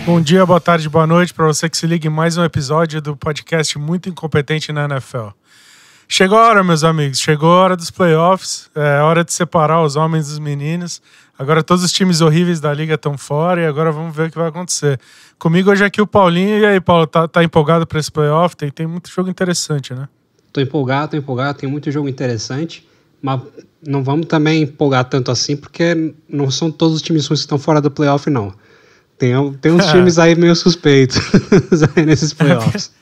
Bom dia, boa tarde, boa noite para você que se liga em mais um episódio do podcast Muito Incompetente na NFL. Chegou a hora, meus amigos, chegou a hora dos playoffs, é hora de separar os homens dos meninos. Agora todos os times horríveis da liga estão fora e agora vamos ver o que vai acontecer. Comigo hoje aqui o Paulinho. E aí, Paulo, tá empolgado para esse playoff? Tem muito jogo interessante, né? Tô empolgado, tem muito jogo interessante, mas não vamos também empolgar tanto assim, porque não são todos os times ruins que estão fora do playoff, não. Tem uns times aí meio suspeitos aí nesses playoffs.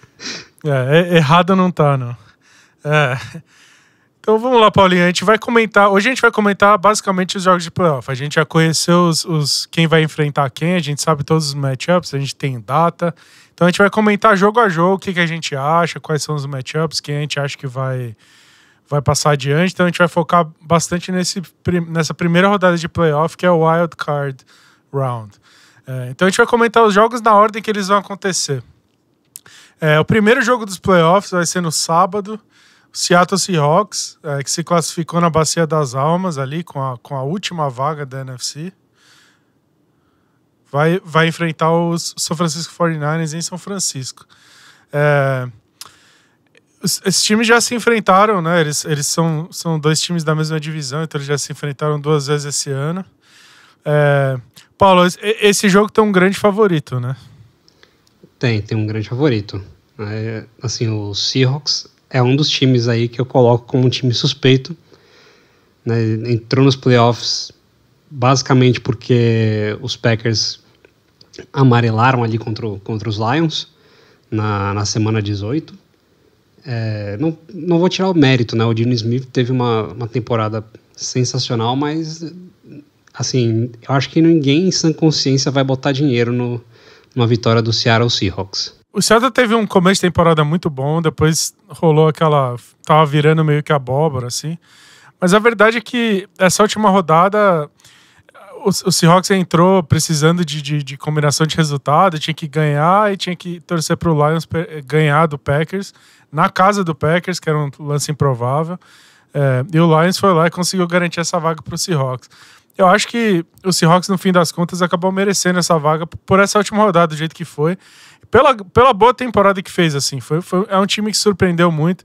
Errado não tá, não. Então vamos lá, Paulinho. Hoje a gente vai comentar basicamente os jogos de playoff. A gente já conheceu quem vai enfrentar quem, a gente sabe todos os matchups, a gente tem data. Então a gente vai comentar jogo a jogo, o que a gente acha, quais são os matchups, quem a gente acha que vai passar adiante. Então a gente vai focar bastante nessa primeira rodada de playoff, que é o Wild Card Round. Então a gente vai comentar os jogos na ordem que eles vão acontecer. O primeiro jogo dos playoffs vai ser no sábado. O Seattle Seahawks, que se classificou na Bacia das Almas ali com a última vaga da NFC, vai enfrentar os São Francisco 49ers em São Francisco. Esses times já se enfrentaram, né? Eles são dois times da mesma divisão, então eles já se enfrentaram 2 vezes esse ano. Paulo, esse jogo tem um grande favorito, né? Tem um grande favorito. Assim, o Seahawks é um dos times aí que eu coloco como um time suspeito, né? Entrou nos playoffs basicamente porque os Packers amarelaram ali contra os Lions na semana 18. Não vou tirar o mérito, né? O Dino Smith teve uma temporada sensacional, mas assim, eu acho que ninguém em sã consciência vai botar dinheiro numa vitória do Seattle Seahawks. O Seattle teve um começo de temporada muito bom, depois rolou tava virando meio que abóbora, assim. Mas a verdade é que essa última rodada, o Seahawks entrou precisando de combinação de resultado, tinha que ganhar e tinha que torcer pro Lions ganhar do Packers, na casa do Packers, que era um lance improvável. E o Lions foi lá e conseguiu garantir essa vaga pro Seahawks. Eu acho que o Seahawks, no fim das contas, acabou merecendo essa vaga por essa última rodada, do jeito que foi. Pela boa temporada que fez, assim. É um time que surpreendeu muito.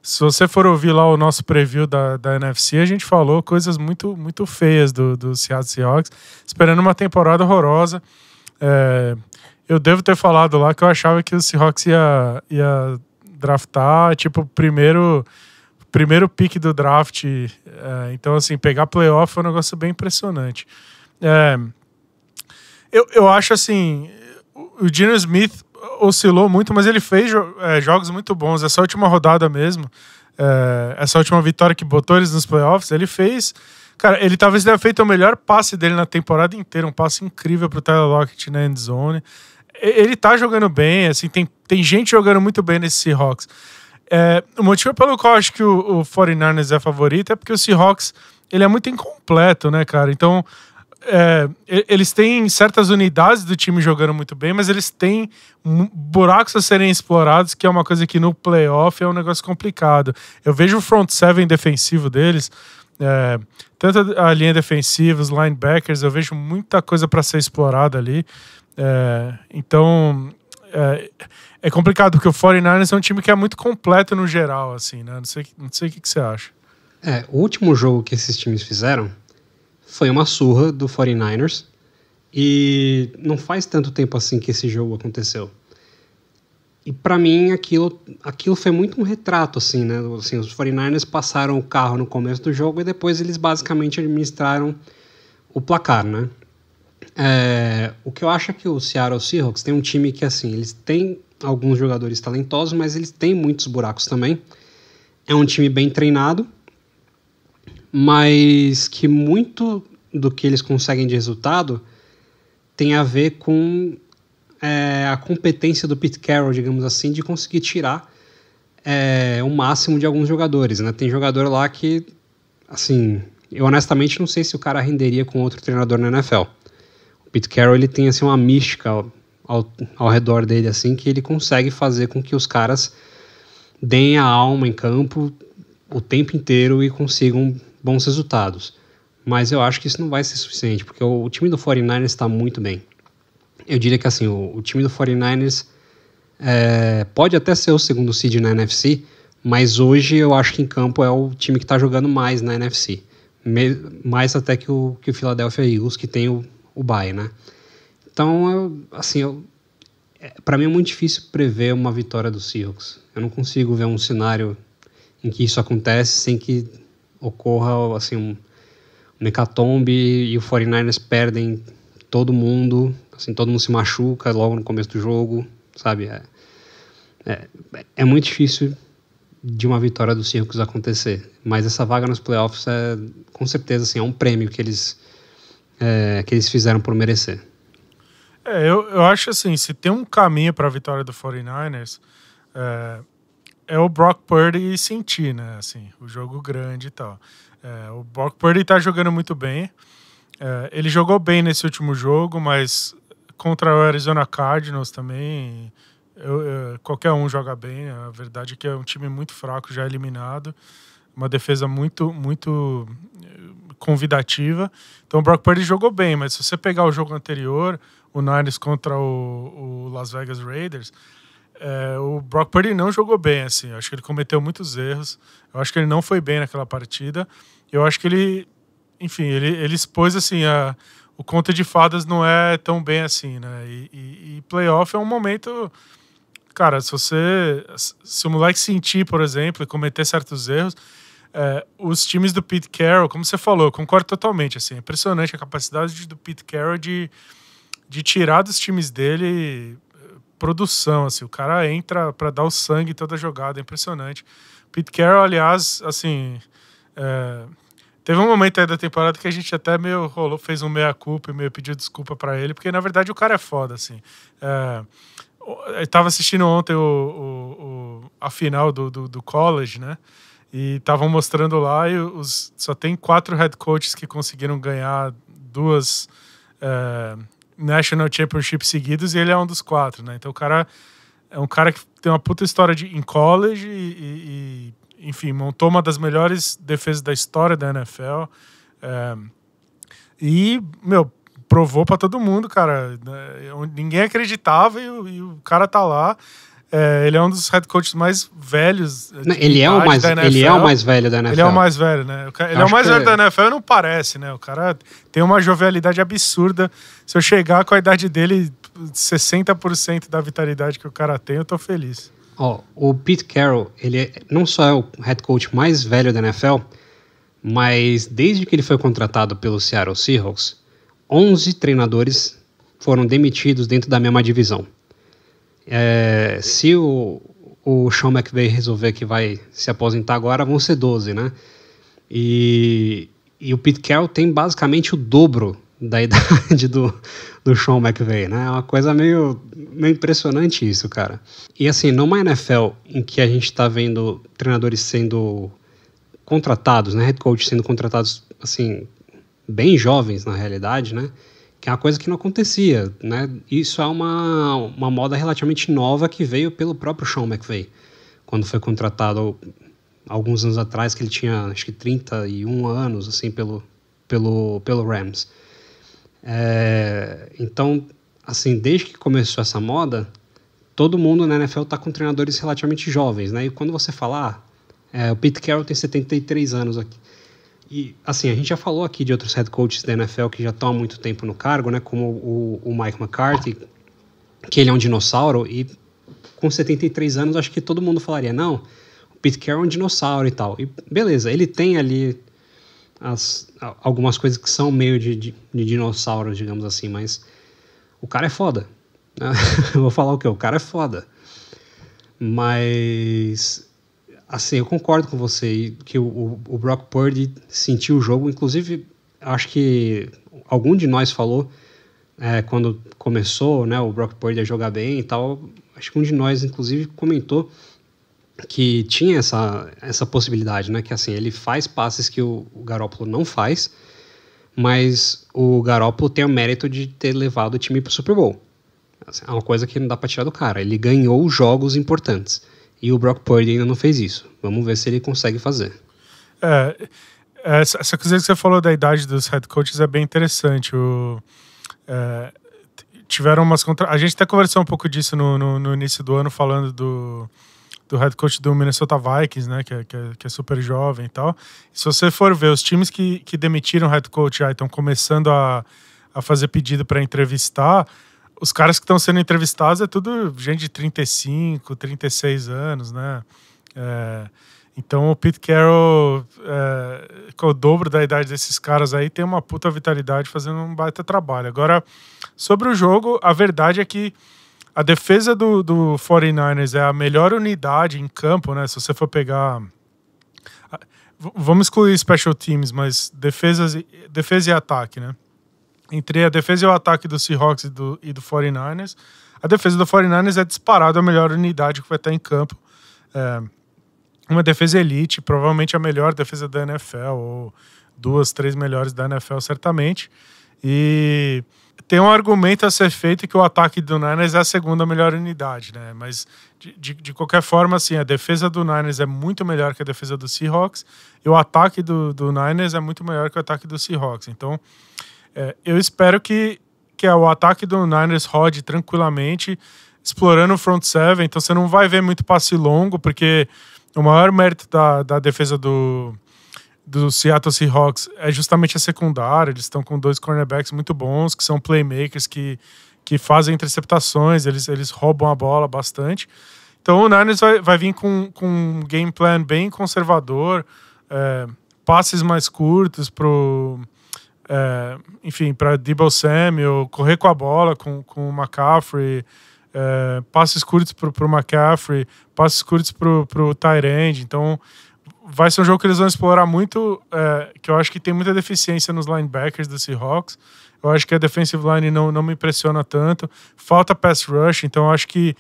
Se você for ouvir lá o nosso preview da NFC, a gente falou coisas muito, muito feias do Seattle Seahawks, esperando uma temporada horrorosa. Eu devo ter falado lá que eu achava que o Seahawks ia draftar, tipo, o primeiro pick do draft. Então, assim, pegar playoff foi um negócio bem impressionante. Eu acho, assim, o Geno Smith oscilou muito, mas ele fez jogos muito bons. Essa última rodada mesmo, essa última vitória que botou eles nos playoffs, ele fez... Cara, ele talvez tenha feito o melhor passe dele na temporada inteira, um passe incrível pro Tyler Lockett na end zone. Ele tá jogando bem, assim, tem gente jogando muito bem nesse Seahawks. O motivo pelo qual eu acho que o 49ers é favorito é porque o Seahawks, ele é muito incompleto, né, cara? Então, eles têm certas unidades do time jogando muito bem, mas eles têm buracos a serem explorados, que é uma coisa que no playoff é um negócio complicado. Eu vejo o front seven defensivo deles, tanto a linha defensiva, os linebackers, eu vejo muita coisa para ser explorada ali. Então... É complicado, porque o 49ers é um time que é muito completo no geral, assim, né? Não sei o que você acha. O último jogo que esses times fizeram foi uma surra do 49ers, e não faz tanto tempo assim que esse jogo aconteceu. E pra mim aquilo foi muito um retrato, assim, né? Assim, os 49ers passaram o carro no começo do jogo e depois eles basicamente administraram o placar, né? O que eu acho é que o Seattle Seahawks tem um time que, assim, eles têm alguns jogadores talentosos, mas eles têm muitos buracos também. É um time bem treinado, mas que muito do que eles conseguem de resultado tem a ver com a competência do Pete Carroll, digamos assim, de conseguir tirar o máximo de alguns jogadores, né? Tem jogador lá que, assim, eu honestamente não sei se o cara renderia com outro treinador na NFL. O Pete Carroll, ele tem, assim, uma mística ao redor dele, assim, que ele consegue fazer com que os caras deem a alma em campo o tempo inteiro e consigam bons resultados. Mas eu acho que isso não vai ser suficiente, porque o time do 49ers está muito bem. Eu diria que assim, o time do 49ers pode até ser o segundo seed na NFC, mas hoje eu acho que em campo é o time que está jogando mais na NFC. Mais até que o Philadelphia Eagles, que tem o bye, né? Então, para mim é muito difícil prever uma vitória do Seahawks. Eu não consigo ver um cenário em que isso acontece sem que ocorra assim, um hecatombe e o 49ers perdem todo mundo, assim, todo mundo se machuca logo no começo do jogo, sabe? É muito difícil de uma vitória do Seahawks acontecer, mas essa vaga nos playoffs com certeza assim, é um prêmio que eles fizeram por merecer. Eu acho assim, se tem um caminho para a vitória do 49ers, é o Brock Purdy sentir, né? Assim, o jogo grande e tal. O Brock Purdy tá jogando muito bem. Ele jogou bem nesse último jogo, mas contra o Arizona Cardinals também, qualquer um joga bem. A verdade é que é um time muito fraco, já eliminado. Uma defesa muito, muito convidativa. Então o Brock Purdy jogou bem, mas se você pegar o jogo anterior, o Niners contra o Las Vegas Raiders, o Brock Purdy não jogou bem, assim. Eu acho que ele cometeu muitos erros. Eu acho que ele não foi bem naquela partida. Eu acho que ele expôs, assim, o conto de fadas não é tão bem assim, né? E playoff é um momento... Cara, se o moleque sentir, por exemplo, e cometer certos erros, os times do Pete Carroll, como você falou, eu concordo totalmente, assim, é impressionante a capacidade do Pete Carroll de tirar dos times dele produção, assim, o cara entra para dar o sangue toda a jogada, é impressionante. Pete Carroll, aliás, assim, teve um momento aí da temporada que a gente até meio fez um meia-culpa e meio pediu desculpa para ele, porque na verdade o cara é foda, assim. Eu tava assistindo ontem a final do college, né? E estavam mostrando lá e só tem 4 head coaches que conseguiram ganhar 2 National Championship seguidos e ele é um dos 4, né? Então o cara é um cara que tem uma puta história em college e enfim, montou uma das melhores defesas da história da NFL. E, provou pra todo mundo, cara. Ninguém acreditava e o cara tá lá. Ele é um dos head coaches mais velhos. Ele é o mais velho da NFL. Ele é o mais velho, né? Ele é o mais velho da NFL e não parece, né? O cara tem uma jovialidade absurda. Se eu chegar com a idade dele, 60% da vitalidade que o cara tem, eu tô feliz. O Pete Carroll, ele não só é o head coach mais velho da NFL, mas desde que ele foi contratado pelo Seattle Seahawks, 11 treinadores foram demitidos dentro da mesma divisão. Se o Sean McVay resolver que vai se aposentar agora, vão ser 12, né? E o Pete Carroll tem basicamente o dobro da idade do Sean McVay, né? É uma coisa meio impressionante isso, cara. E assim, numa NFL em que a gente tá vendo treinadores sendo contratados, né? Head coach sendo contratados, assim, bem jovens na realidade, né? Que é uma coisa que não acontecia, né? Isso é uma moda relativamente nova que veio pelo próprio Sean McVay, quando foi contratado alguns anos atrás, que ele tinha acho que 31 anos, assim, pelo Rams. Então, assim, desde que começou essa moda, todo mundo na NFL está com treinadores relativamente jovens, né? E quando você fala, o Pete Carroll tem 73 anos aqui. E, assim, a gente já falou aqui de outros head coaches da NFL que já estão há muito tempo no cargo, né? Como o Mike McCarthy, que ele é um dinossauro, e com 73 anos acho que todo mundo falaria, não, o Pete Carroll é um dinossauro e tal. E beleza, ele tem ali algumas coisas que são meio de dinossauros, digamos assim, mas o cara é foda. Né? Eu vou falar o quê? O cara é foda. Mas... assim, eu concordo com você que o Brock Purdy sentiu o jogo. Inclusive, acho que algum de nós falou quando começou, né, o Brock Purdy a jogar bem e tal. Acho que um de nós, inclusive, comentou que tinha essa possibilidade, né, que assim, ele faz passes que o Garoppolo não faz, mas o Garoppolo tem o mérito de ter levado o time para o Super Bowl. É uma coisa que não dá para tirar do cara. Ele ganhou jogos importantes. E o Brock Purdy ainda não fez isso. Vamos ver se ele consegue fazer. Essa coisa que você falou da idade dos head coaches é bem interessante. tiveram umas A gente até conversou um pouco disso no início do ano, falando do head coach do Minnesota Vikings, né, que é super jovem e tal. E se você for ver, os times que demitiram o head coach já estão começando a fazer pedido para entrevistar, os caras que estão sendo entrevistados é tudo gente de 35, 36 anos, né? Então o Pete Carroll, com o dobro da idade desses caras aí, tem uma puta vitalidade fazendo um baita trabalho. Agora, sobre o jogo, a verdade é que a defesa do 49ers é a melhor unidade em campo, né? Se você for pegar... Vamos excluir special teams, mas defesa e ataque, né? Entre a defesa e o ataque do Seahawks e do 49ers, a defesa do 49ers é disparado a melhor unidade que vai estar em campo. Uma defesa elite, provavelmente a melhor defesa da NFL, ou 2, 3 melhores da NFL, certamente. E tem um argumento a ser feito que o ataque do Niners é a segunda melhor unidade, né? Mas, de qualquer forma, assim, a defesa do Niners é muito melhor que a defesa do Seahawks e o ataque do Niners é muito melhor que o ataque do Seahawks. Então, eu espero que o ataque do Niners rode tranquilamente, explorando o front seven. Então, você não vai ver muito passe longo, porque o maior mérito da defesa do Seattle Seahawks é justamente a secundária. Eles estão com 2 cornerbacks muito bons, que são playmakers, que fazem interceptações, eles roubam a bola bastante. Então o Niners vai vir com um game plan bem conservador, passes mais curtos para Deebo Samuel, correr com a bola com o McCaffrey, passes curtos pro McCaffrey, passes curtos pro tight end. Então vai ser um jogo que eles vão explorar muito, que eu acho que tem muita deficiência nos linebackers do Seahawks. Eu acho que a defensive line não me impressiona tanto. Falta pass rush, então eu acho que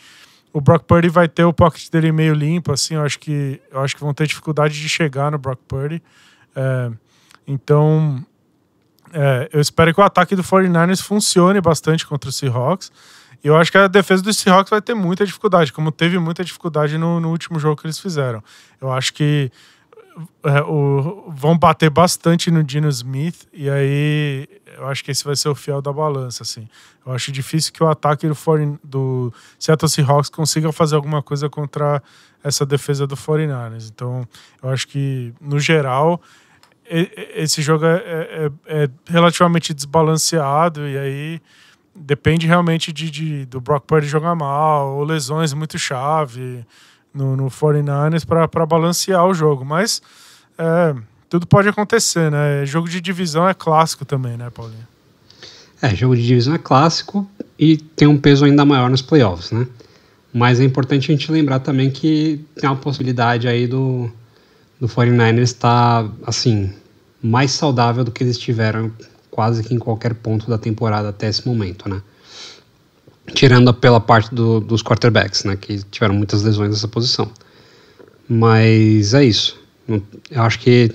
o Brock Purdy vai ter o pocket dele meio limpo, assim. Eu acho que vão ter dificuldade de chegar no Brock Purdy. Então, eu espero que o ataque do 49ers funcione bastante contra o Seahawks. E eu acho que a defesa do Seahawks vai ter muita dificuldade, como teve muita dificuldade no último jogo que eles fizeram. Eu acho que vão bater bastante no Geno Smith, e aí eu acho que esse vai ser o fiel da balança, assim. Eu acho difícil que o ataque do Seattle Seahawks consiga fazer alguma coisa contra essa defesa do 49ers. Então, eu acho que, no geral, esse jogo é relativamente desbalanceado, e aí depende realmente do Brock Purdy jogar mal, ou lesões muito chave no 49ers para balancear o jogo. Mas tudo pode acontecer, né? Jogo de divisão é clássico também, né, Paulinho? Jogo de divisão é clássico e tem um peso ainda maior nos playoffs, né? Mas é importante a gente lembrar também que tem uma possibilidade aí do 49ers estar, assim, mais saudável do que eles tiveram quase que em qualquer ponto da temporada até esse momento, né? Tirando pela parte dos quarterbacks, né? Que tiveram muitas lesões nessa posição. Mas é isso. Eu acho que,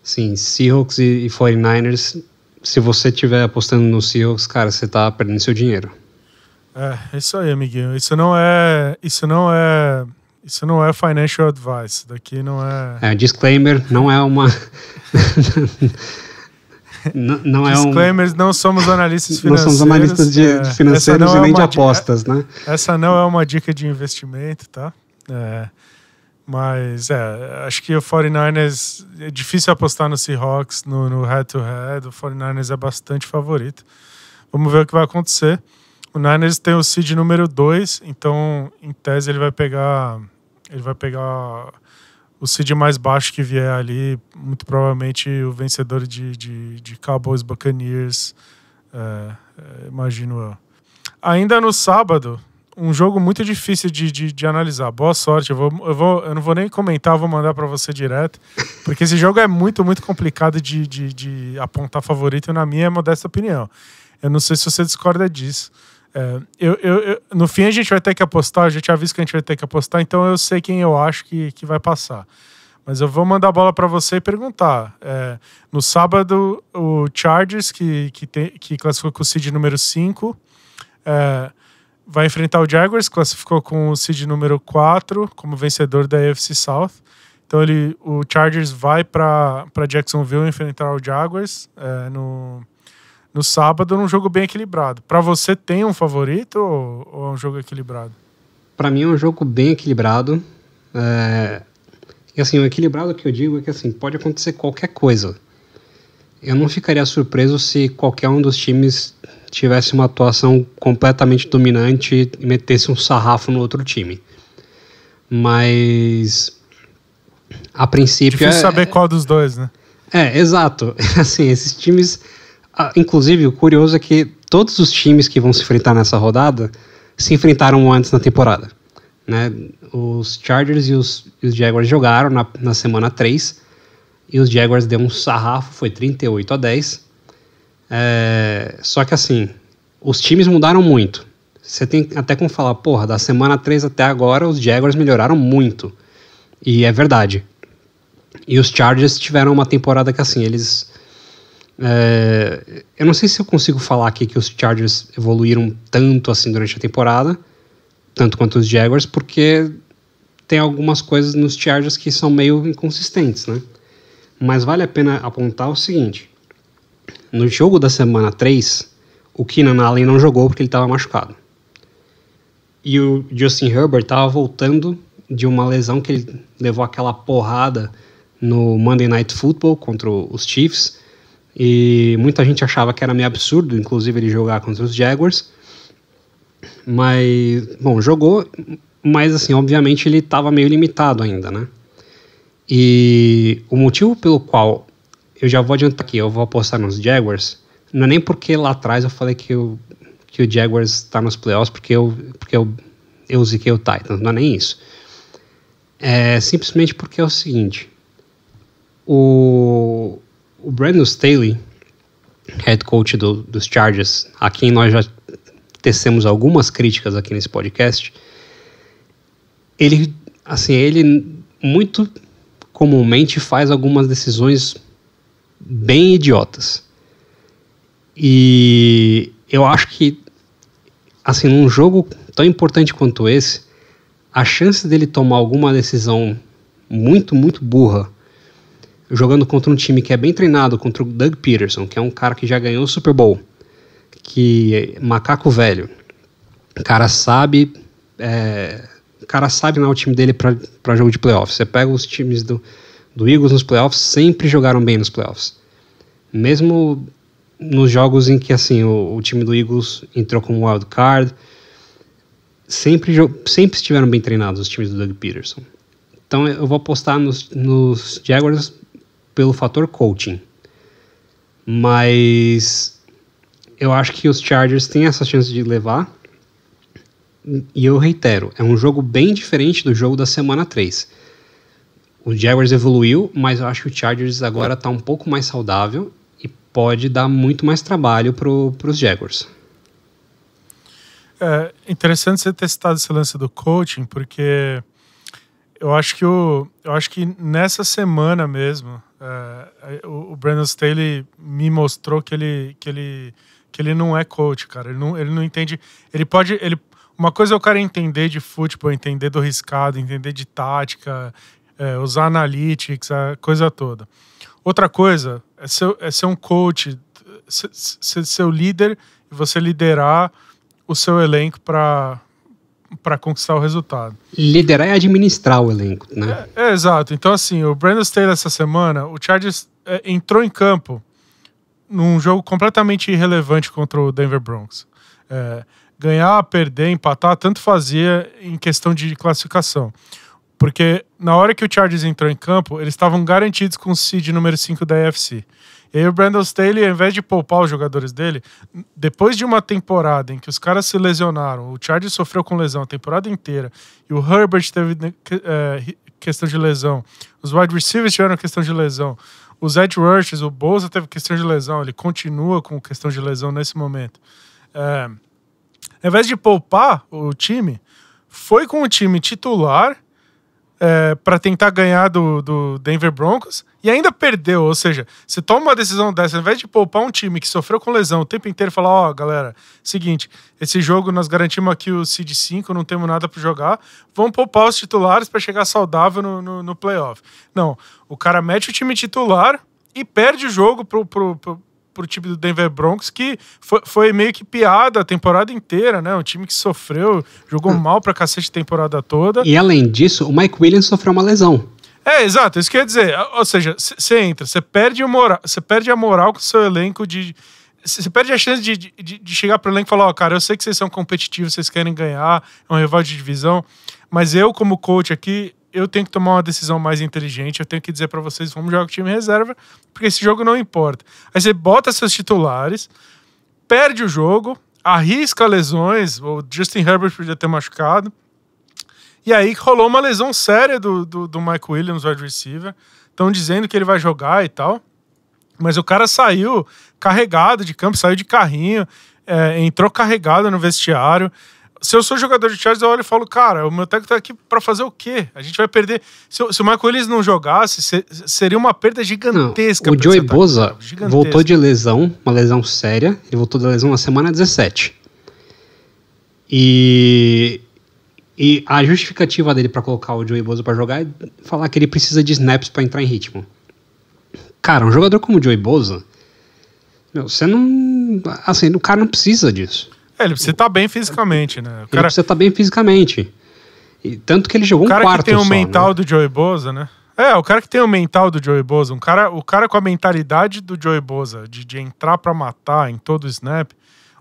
sim, Seahawks e 49ers, se você estiver apostando no Seahawks, cara, você tá perdendo seu dinheiro. É isso aí, amiguinho. Isso não é financial advice. Daqui não é... Disclaimer, não é uma... Disclaimers, não somos analistas financeiros. Não somos analistas de financeiros e nem de apostas, né? Essa não é uma dica de investimento, tá? Mas acho que o 49ers, é difícil apostar no Seahawks no head-to-head. O 49ers é bastante favorito. Vamos ver o que vai acontecer. O Niners tem o seed número 2, então em tese ele vai pegar o seed mais baixo que vier ali, muito provavelmente o vencedor de Cowboys Buccaneers, imagino eu. Ainda no sábado, um jogo muito difícil de analisar. Boa sorte, eu não vou nem comentar, vou mandar para você direto, porque esse jogo é muito, muito complicado de apontar favorito, na minha modesta opinião. Eu não sei se você discorda disso. No fim a gente vai ter que apostar, a gente avisa que a gente vai ter que apostar, então eu sei quem eu acho que vai passar. Mas eu vou mandar a bola para você e perguntar. No sábado, o Chargers, que classificou com o seed número 5, vai enfrentar o Jaguars, classificou com o seed número 4 como vencedor da AFC South. Então o Chargers vai para Jacksonville enfrentar o Jaguars no sábado num jogo bem equilibrado. Para você, tem um favorito ou é um jogo equilibrado? Para mim é um jogo bem equilibrado. E assim, o equilibrado que eu digo é que assim, pode acontecer qualquer coisa. Eu não ficaria surpreso se qualquer um dos times tivesse uma atuação completamente dominante e metesse um sarrafo no outro time. Mas a princípio difícil saber qual dos dois, né? Exato. Assim, esses times... inclusive, o curioso é que todos os times que vão se enfrentar nessa rodada se enfrentaram antes na temporada, né? Os Chargers e os Jaguars jogaram na semana 3 e os Jaguars deu um sarrafo, foi 38-10. Só que assim, os times mudaram muito. Você tem até como falar, porra, da semana 3 até agora os Jaguars melhoraram muito. E é verdade. E os Chargers tiveram uma temporada que assim, eles... eu não sei se eu consigo falar aqui que os Chargers evoluíram tanto assim durante a temporada, tanto quanto os Jaguars, porque tem algumas coisas nos Chargers que são meio inconsistentes, né? Mas vale a pena apontar o seguinte: no jogo da semana 3, o Keenan Allen não jogou porque ele estava machucado. E o Justin Herbert estava voltando de uma lesão que ele levou aquela porrada no Monday Night Football contra os Chiefs, e muita gente achava que era meio absurdo, inclusive, ele jogar contra os Jaguars. Mas, bom, jogou, mas assim, obviamente ele estava meio limitado ainda, né? E o motivo pelo qual eu já vou adiantar aqui, eu vou apostar nos Jaguars, não é nem porque lá atrás eu falei que o Jaguars está nos playoffs porque eu ziquei o Titans, não é nem isso. É simplesmente porque é o seguinte: o Brandon Staley, head coach dos Chargers, a quem nós já tecemos algumas críticas aqui nesse podcast, ele muito comumente faz algumas decisões bem idiotas. E eu acho que, assim, num jogo tão importante quanto esse, a chance dele tomar alguma decisão muito, muito burra, jogando contra um time que é bem treinado, contra o Doug Peterson, que é um cara que já ganhou o Super Bowl, que é macaco velho, o cara sabe o time dele para jogo de playoffs. Você pega os times do Eagles nos playoffs, sempre jogaram bem nos playoffs. Mesmo nos jogos em que assim, o time do Eagles entrou como wild card, sempre estiveram bem treinados os times do Doug Peterson. Então eu vou apostar nos Jaguars pelo fator coaching. Mas eu acho que os Chargers têm essa chance de levar. E eu reitero, é um jogo bem diferente do jogo da semana 3. O Jaguars evoluiu, mas eu acho que o Chargers agora está um pouco mais saudável e pode dar muito mais trabalho para os Jaguars. É interessante você ter citado esse lance do coaching, porque eu acho que nessa semana mesmo, o Brandon Staley me mostrou que ele não é coach, cara. Ele não entende. Uma coisa é o cara entender de futebol, entender do riscado, entender de tática, usar analytics, a coisa toda. Outra coisa é ser um coach, ser o líder e você liderar o seu elenco para conquistar o resultado. Liderar e administrar o elenco, né? Exato. Então, assim, o Brandon Staley essa semana, o Chargers entrou em campo num jogo completamente irrelevante contra o Denver Broncos. Ganhar, perder, empatar, tanto fazia em questão de classificação. Porque na hora que o Chargers entrou em campo, eles estavam garantidos com o seed número 5 da AFC. E aí o Brandon Staley, ao invés de poupar os jogadores dele, depois de uma temporada em que os caras se lesionaram, o Chargers sofreu com lesão a temporada inteira, e o Herbert teve questão de lesão, os wide receivers tiveram questão de lesão, os edge rushers, o Bosa teve questão de lesão, ele continua com questão de lesão nesse momento. Ao invés de poupar o time, foi com o time titular para tentar ganhar do Denver Broncos e ainda perdeu. Ou seja, você toma uma decisão dessa, ao invés de poupar um time que sofreu com lesão o tempo inteiro e falar, galera, seguinte, esse jogo nós garantimos aqui o seed 5, não temos nada para jogar, vamos poupar os titulares para chegar saudável no playoff. Não, o cara mete o time titular e perde o jogo pro time do Denver Broncos, que foi meio que piada a temporada inteira, né? Um time que sofreu, jogou mal pra cacete a temporada toda. E além disso, o Mike Williams sofreu uma lesão. Exato, isso que eu ia dizer. Ou seja, você entra, você perde a moral com o seu elenco você perde a chance de chegar pro elenco e falar, cara, eu sei que vocês são competitivos, vocês querem ganhar, é um rival de divisão, mas eu, como coach aqui, eu tenho que tomar uma decisão mais inteligente, eu tenho que dizer pra vocês, vamos jogar com o time reserva, porque esse jogo não importa. Aí você bota seus titulares, perde o jogo, arrisca lesões, o Justin Herbert podia ter machucado, e aí rolou uma lesão séria do Mike Williams, wide receiver, estão dizendo que ele vai jogar e tal, mas o cara saiu carregado de campo, saiu de carrinho, entrou carregado no vestiário. Se eu sou jogador de Chargers, eu olho e falo, cara, o meu técnico tá aqui pra fazer o quê? A gente vai perder. Se o Michael Williams não jogasse, seria uma perda gigantesca. Não, o Joey Bosa voltou de lesão, uma lesão séria. Ele voltou da lesão na semana 17. E a justificativa dele pra colocar o Joey Bosa pra jogar é falar que ele precisa de snaps pra entrar em ritmo. Cara, um jogador como o Joey Bosa, você não... Assim, o cara não precisa disso. Ele precisa estar bem fisicamente, né? Ele precisa estar bem fisicamente. E tanto que ele jogou um quarto só. O cara que tem o mental do Joey Bosa, né? O cara que tem o mental do Joey Bosa, o cara com a mentalidade do Joey Bosa, de entrar pra matar em todo o snap,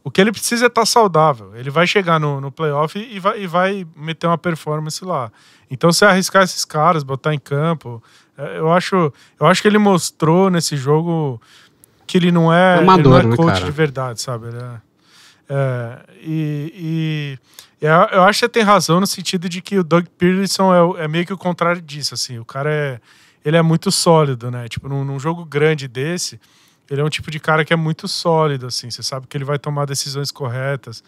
o que ele precisa é estar saudável. Ele vai chegar no playoff e vai meter uma performance lá. Então, se arriscar esses caras, botar em campo, eu acho que ele mostrou nesse jogo que ele não é, amador, ele não é coach, né, de verdade, sabe? Eu acho que você tem razão no sentido de que o Doug Peterson é meio que o contrário disso, assim. O cara ele é muito sólido, né? Tipo, num jogo grande desse, ele é um tipo de cara que é muito sólido, assim. Você sabe que ele vai tomar decisões corretas.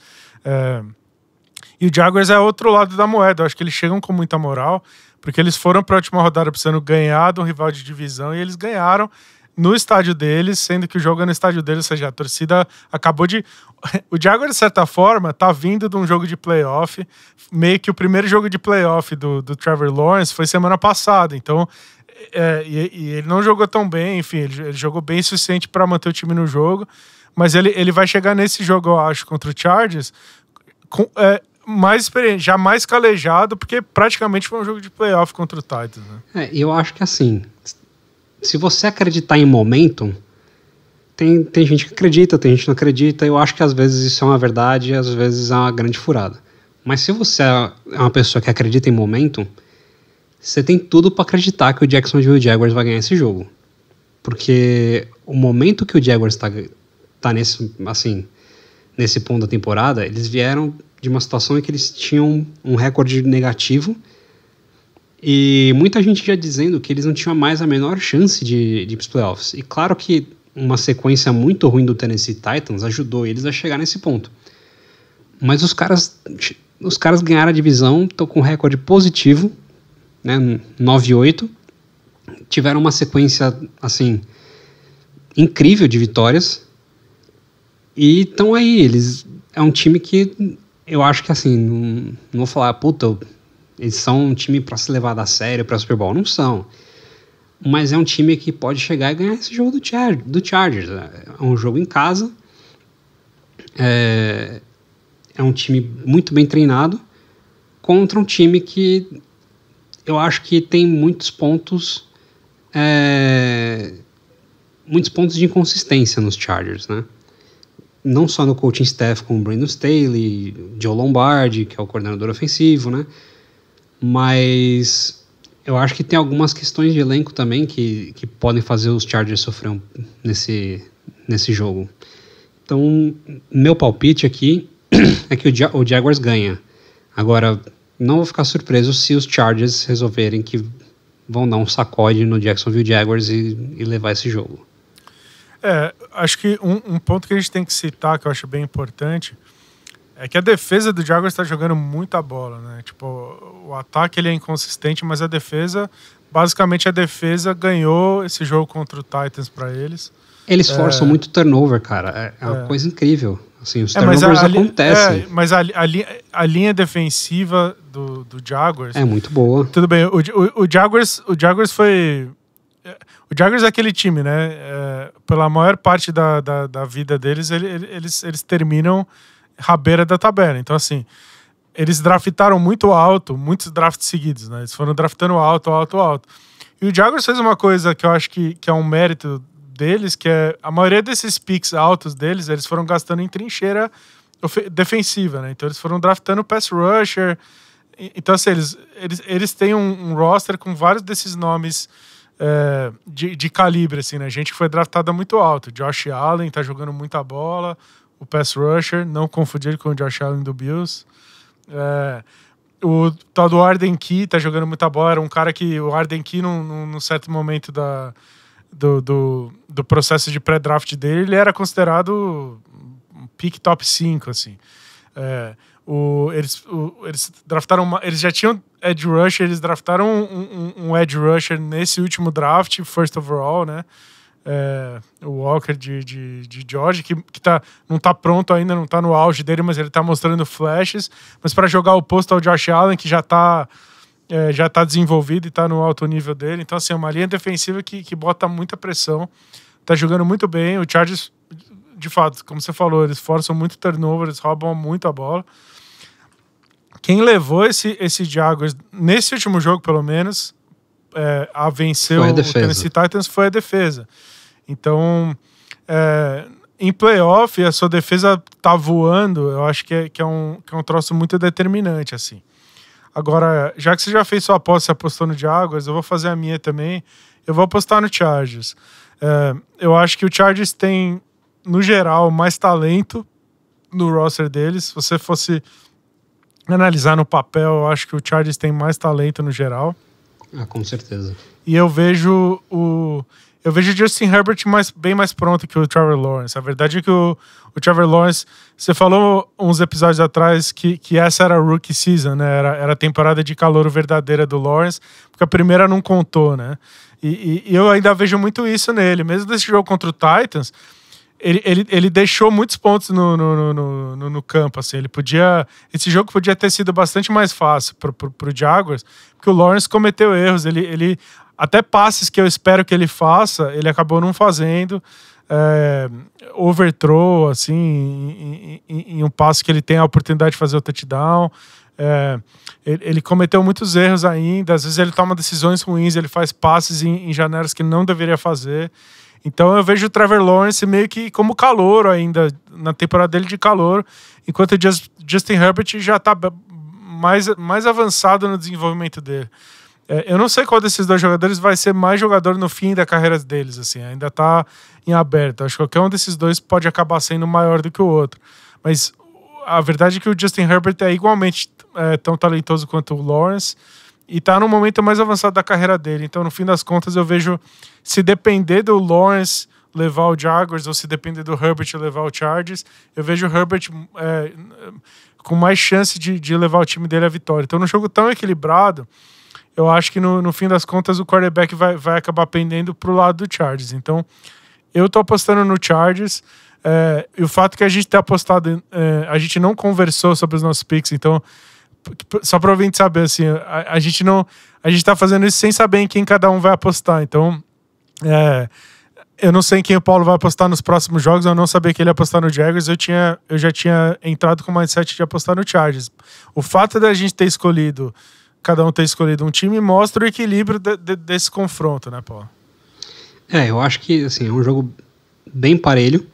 E o Jaguars é outro lado da moeda. Eu acho que eles chegam com muita moral, porque eles foram para a última rodada precisando ganhar de um rival de divisão e eles ganharam no estádio deles, sendo que o jogo é no estádio deles, ou seja, a torcida acabou de... O Jaguars, de certa forma, tá vindo de um jogo de playoff, meio que o primeiro jogo de playoff do Trevor Lawrence foi semana passada, então... E ele não jogou tão bem, enfim, ele jogou bem o suficiente para manter o time no jogo, mas ele vai chegar nesse jogo, eu acho, contra o Chargers, mais experiente, já mais calejado, porque praticamente foi um jogo de playoff contra o Titans, né? Eu acho que assim... Se você acreditar em momentum, tem gente que acredita, tem gente que não acredita. Eu acho que às vezes isso é uma verdade e às vezes é uma grande furada. Mas se você é uma pessoa que acredita em momentum, você tem tudo para acreditar que o Jacksonville Jaguars vai ganhar esse jogo. Porque o momento que o Jaguars tá nesse ponto da temporada, eles vieram de uma situação em que eles tinham um recorde negativo. E muita gente já dizendo que eles não tinham mais a menor chance de ir para os playoffs. E claro que uma sequência muito ruim do Tennessee Titans ajudou eles a chegar nesse ponto. Mas os caras ganharam a divisão, estão com um recorde positivo, né, 9-8. Tiveram uma sequência, assim, incrível de vitórias. E estão aí, é um time que eu acho que, assim, não vou falar, puta... Eles são um time para se levar a sério para Super Bowl. Não são. Mas é um time que pode chegar e ganhar esse jogo do Chargers. É um jogo em casa. É um time muito bem treinado contra um time que eu acho que tem muitos pontos de inconsistência nos Chargers, né? Não só no coaching staff com o Brandon Staley, Joe Lombardi, que é o coordenador ofensivo, né? Mas eu acho que tem algumas questões de elenco também que podem fazer os Chargers sofrer nesse jogo. Então, meu palpite aqui é que o Jaguars ganha. Agora, não vou ficar surpreso se os Chargers resolverem que vão dar um sacode no Jacksonville Jaguars e levar esse jogo. Acho que um ponto que a gente tem que citar, que eu acho bem importante, é que a defesa do Jaguars está jogando muita bola, né? Tipo, o ataque ele é inconsistente, mas basicamente a defesa ganhou esse jogo contra o Titans para eles. Eles forçam muito turnover, cara. É uma coisa incrível. Assim, os turnovers acontecem. Mas a linha defensiva do Jaguars... É muito boa. Tudo bem, o Jaguars foi... O Jaguars é aquele time, né? Pela maior parte da vida deles, eles terminam rabeira da tabela. Então, assim, eles draftaram muito alto, muitos drafts seguidos, né? Eles foram draftando alto. E o Jaguars fez uma coisa que eu acho que é um mérito deles, que é a maioria desses picks altos deles, eles foram gastando em trincheira defensiva, né? Então eles foram draftando pass rusher. Então, assim, eles têm um roster com vários desses nomes de calibre, assim, né? Gente que foi draftada muito alto. Josh Allen tá jogando muita bola, o pass rusher, não confundir com o Josh Allen do Bills. O tal do Arden Key tá jogando muita bola. Era um cara que o Arden Key, num certo momento do processo de pré-draft dele, ele era considerado um pick top 5, assim. Eles draftaram eles já tinham edge rusher, eles draftaram um edge rusher nesse último draft, first overall, né? O Walker de Georgia, que não tá pronto ainda, não tá no auge dele, mas ele tá mostrando flashes. Mas para jogar o posto ao Josh Allen, que já tá desenvolvido e tá no alto nível dele. Então, assim, é uma linha defensiva que bota muita pressão. Tá jogando muito bem. O Chargers, de fato, como você falou, eles forçam muito turnover, eles roubam muito a bola. Quem levou esse Jaguars, nesse último jogo, pelo menos, a vencer o Tennessee Titans foi a defesa. Então, em playoff, a sua defesa tá voando, eu acho que é um troço muito determinante, assim. Agora, já que você já fez sua aposta e apostou no Jaguars, eu vou fazer a minha também. Eu vou apostar no Chargers. Eu acho que o Chargers tem, no geral, mais talento no roster deles. Se você fosse analisar no papel, eu acho que o Chargers tem mais talento no geral. Com certeza. E eu vejo o Justin Herbert bem mais pronto que o Trevor Lawrence. A verdade é que o Trevor Lawrence, você falou uns episódios atrás que essa era a rookie season, né? Era a temporada de calouro verdadeira do Lawrence, porque a primeira não contou, né? E eu ainda vejo muito isso nele. Mesmo desse jogo contra o Titans, ele deixou muitos pontos no campo, assim. Esse jogo podia ter sido bastante mais fácil pro Jaguars, porque o Lawrence cometeu erros. Ele até passes que eu espero que ele faça, ele acabou não fazendo. Overthrow, assim, em um passe que ele tem a oportunidade de fazer o touchdown. Ele cometeu muitos erros ainda. Às vezes ele toma decisões ruins, ele faz passes em janelas que não deveria fazer. Então eu vejo o Trevor Lawrence meio que como calouro ainda, na temporada dele de calouro, enquanto o Justin Herbert já está mais avançado no desenvolvimento dele. Eu não sei qual desses dois jogadores vai ser mais jogador no fim da carreira deles, assim, ainda está em aberto. Acho que qualquer um desses dois pode acabar sendo maior do que o outro. Mas a verdade é que o Justin Herbert é igualmente tão talentoso quanto o Lawrence, e tá no momento mais avançado da carreira dele. Então, no fim das contas, eu vejo, se depender do Lawrence levar o Jaguars ou se depender do Herbert levar o Chargers, eu vejo o Herbert com mais chance de levar o time dele à vitória. Então, num jogo tão equilibrado, eu acho que no fim das contas o quarterback vai acabar pendendo pro lado do Chargers. Então, eu tô apostando no Chargers. E o fato que a gente ter apostado, a gente não conversou sobre os nossos picks, então, só pra ouvinte saber, assim, a gente tá fazendo isso sem saber em quem cada um vai apostar. Então, eu não sei em quem o Paulo vai apostar nos próximos jogos, eu não sabia que ele ia apostar no Jaguars, eu já tinha entrado com o mindset de apostar no Chargers. O fato da gente ter escolhido, cada um ter escolhido um time, mostra o equilíbrio desse confronto, né, Paulo? Eu acho que, assim, é um jogo bem parelho.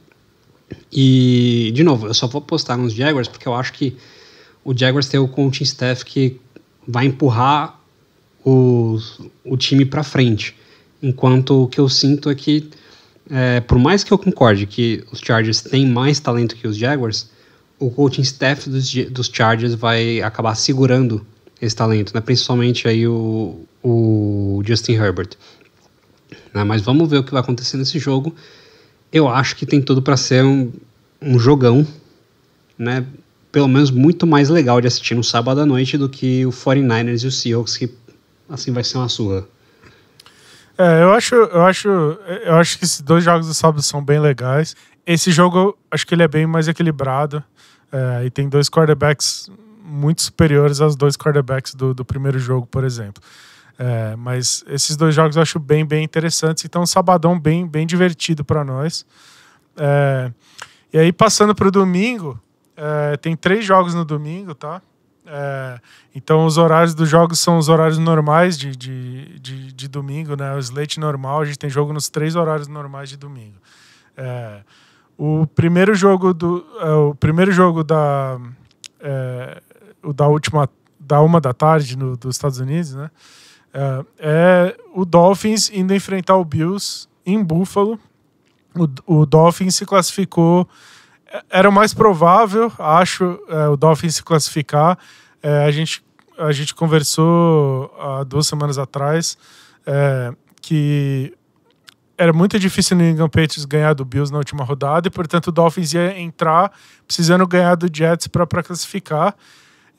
E, de novo, eu só vou apostar nos Jaguars porque eu acho que o Jaguars tem o coaching staff que vai empurrar o time para frente. Enquanto o que eu sinto é que, por mais que eu concorde que os Chargers têm mais talento que os Jaguars, o coaching staff dos Chargers vai acabar segurando esse talento, né? Principalmente aí o Justin Herbert. Mas vamos ver o que vai acontecer nesse jogo. Eu acho que tem tudo para ser um jogão, né? Pelo menos muito mais legal de assistir no sábado à noite do que o 49ers e o Seahawks, que assim vai ser uma surra. Eu acho que esses dois jogos do sábado são bem legais. Esse jogo, acho que ele é bem mais equilibrado. E tem dois quarterbacks muito superiores aos dois quarterbacks do primeiro jogo, por exemplo. Mas esses 2 jogos eu acho bem interessantes. Então, um sabadão bem divertido para nós. E aí, passando para o domingo, tem 3 jogos no domingo, tá? Então, os horários dos jogos são os horários normais de domingo, né? O slate normal, a gente tem jogo nos 3 horários normais de domingo. O primeiro jogo da 1 da tarde dos Estados Unidos, né? É o Dolphins indo enfrentar o Bills em Buffalo. O Dolphins se classificou. Era o mais provável, acho, o Dolphins se classificar. A gente conversou há 2 semanas atrás que era muito difícil no New England Patriots ganhar do Bills na última rodada e, portanto, o Dolphins ia entrar precisando ganhar do Jets para classificar.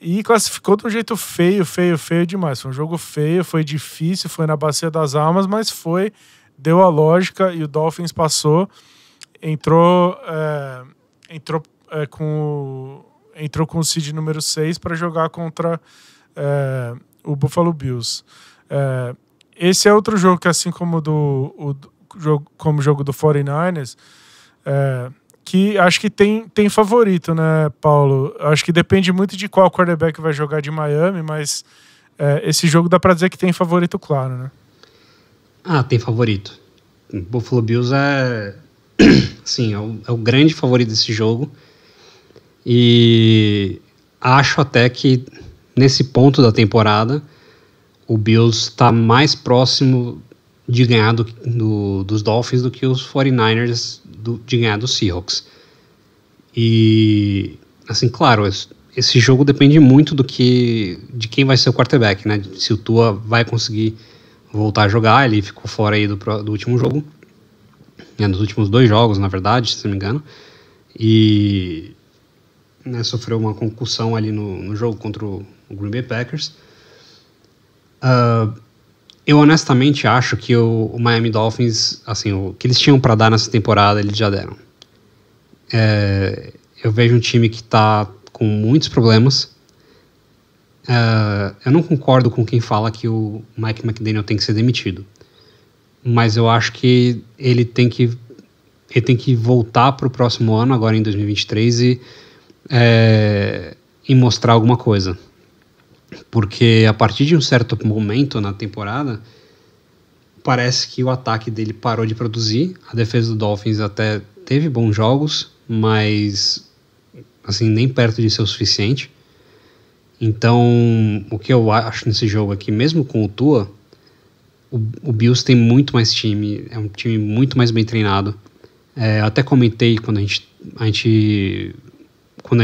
E classificou de um jeito feio demais. Foi um jogo feio, foi difícil, foi na bacia das almas, mas deu a lógica e o Dolphins passou. Entrou com o seed número 6 para jogar contra o Buffalo Bills. Esse é outro jogo que, assim como o jogo do 49ers, que acho que tem favorito, né, Paulo? Acho que depende muito de qual quarterback vai jogar de Miami, mas esse jogo dá para dizer que tem favorito, claro, né? Tem favorito. O Buffalo Bills sim, é o grande favorito desse jogo. E acho até que nesse ponto da temporada o Bills está mais próximo de ganhar dos Dolphins do que os 49ers de ganhar dos Seahawks. E, assim, claro, esse jogo depende muito de quem vai ser o quarterback, né? Se o Tua vai conseguir voltar a jogar. Ele ficou fora aí do último jogo, dos últimos 2 jogos, na verdade, se não me engano, e sofreu uma concussão ali no jogo contra o Green Bay Packers. Eu honestamente acho que o Miami Dolphins, assim, o que eles tinham para dar nessa temporada, eles já deram. Eu vejo um time que está com muitos problemas. Eu não concordo com quem fala que o Mike McDaniel tem que ser demitido, mas eu acho que ele tem que voltar para o próximo ano, agora em 2023, e mostrar alguma coisa. Porque a partir de um certo momento na temporada, parece que o ataque dele parou de produzir. A defesa do Dolphins até teve bons jogos, mas assim, nem perto de ser o suficiente. Então, o que eu acho nesse jogo é que, mesmo com o Tua, o Bills tem muito mais time, é um time muito mais bem treinado. Eu até comentei quando a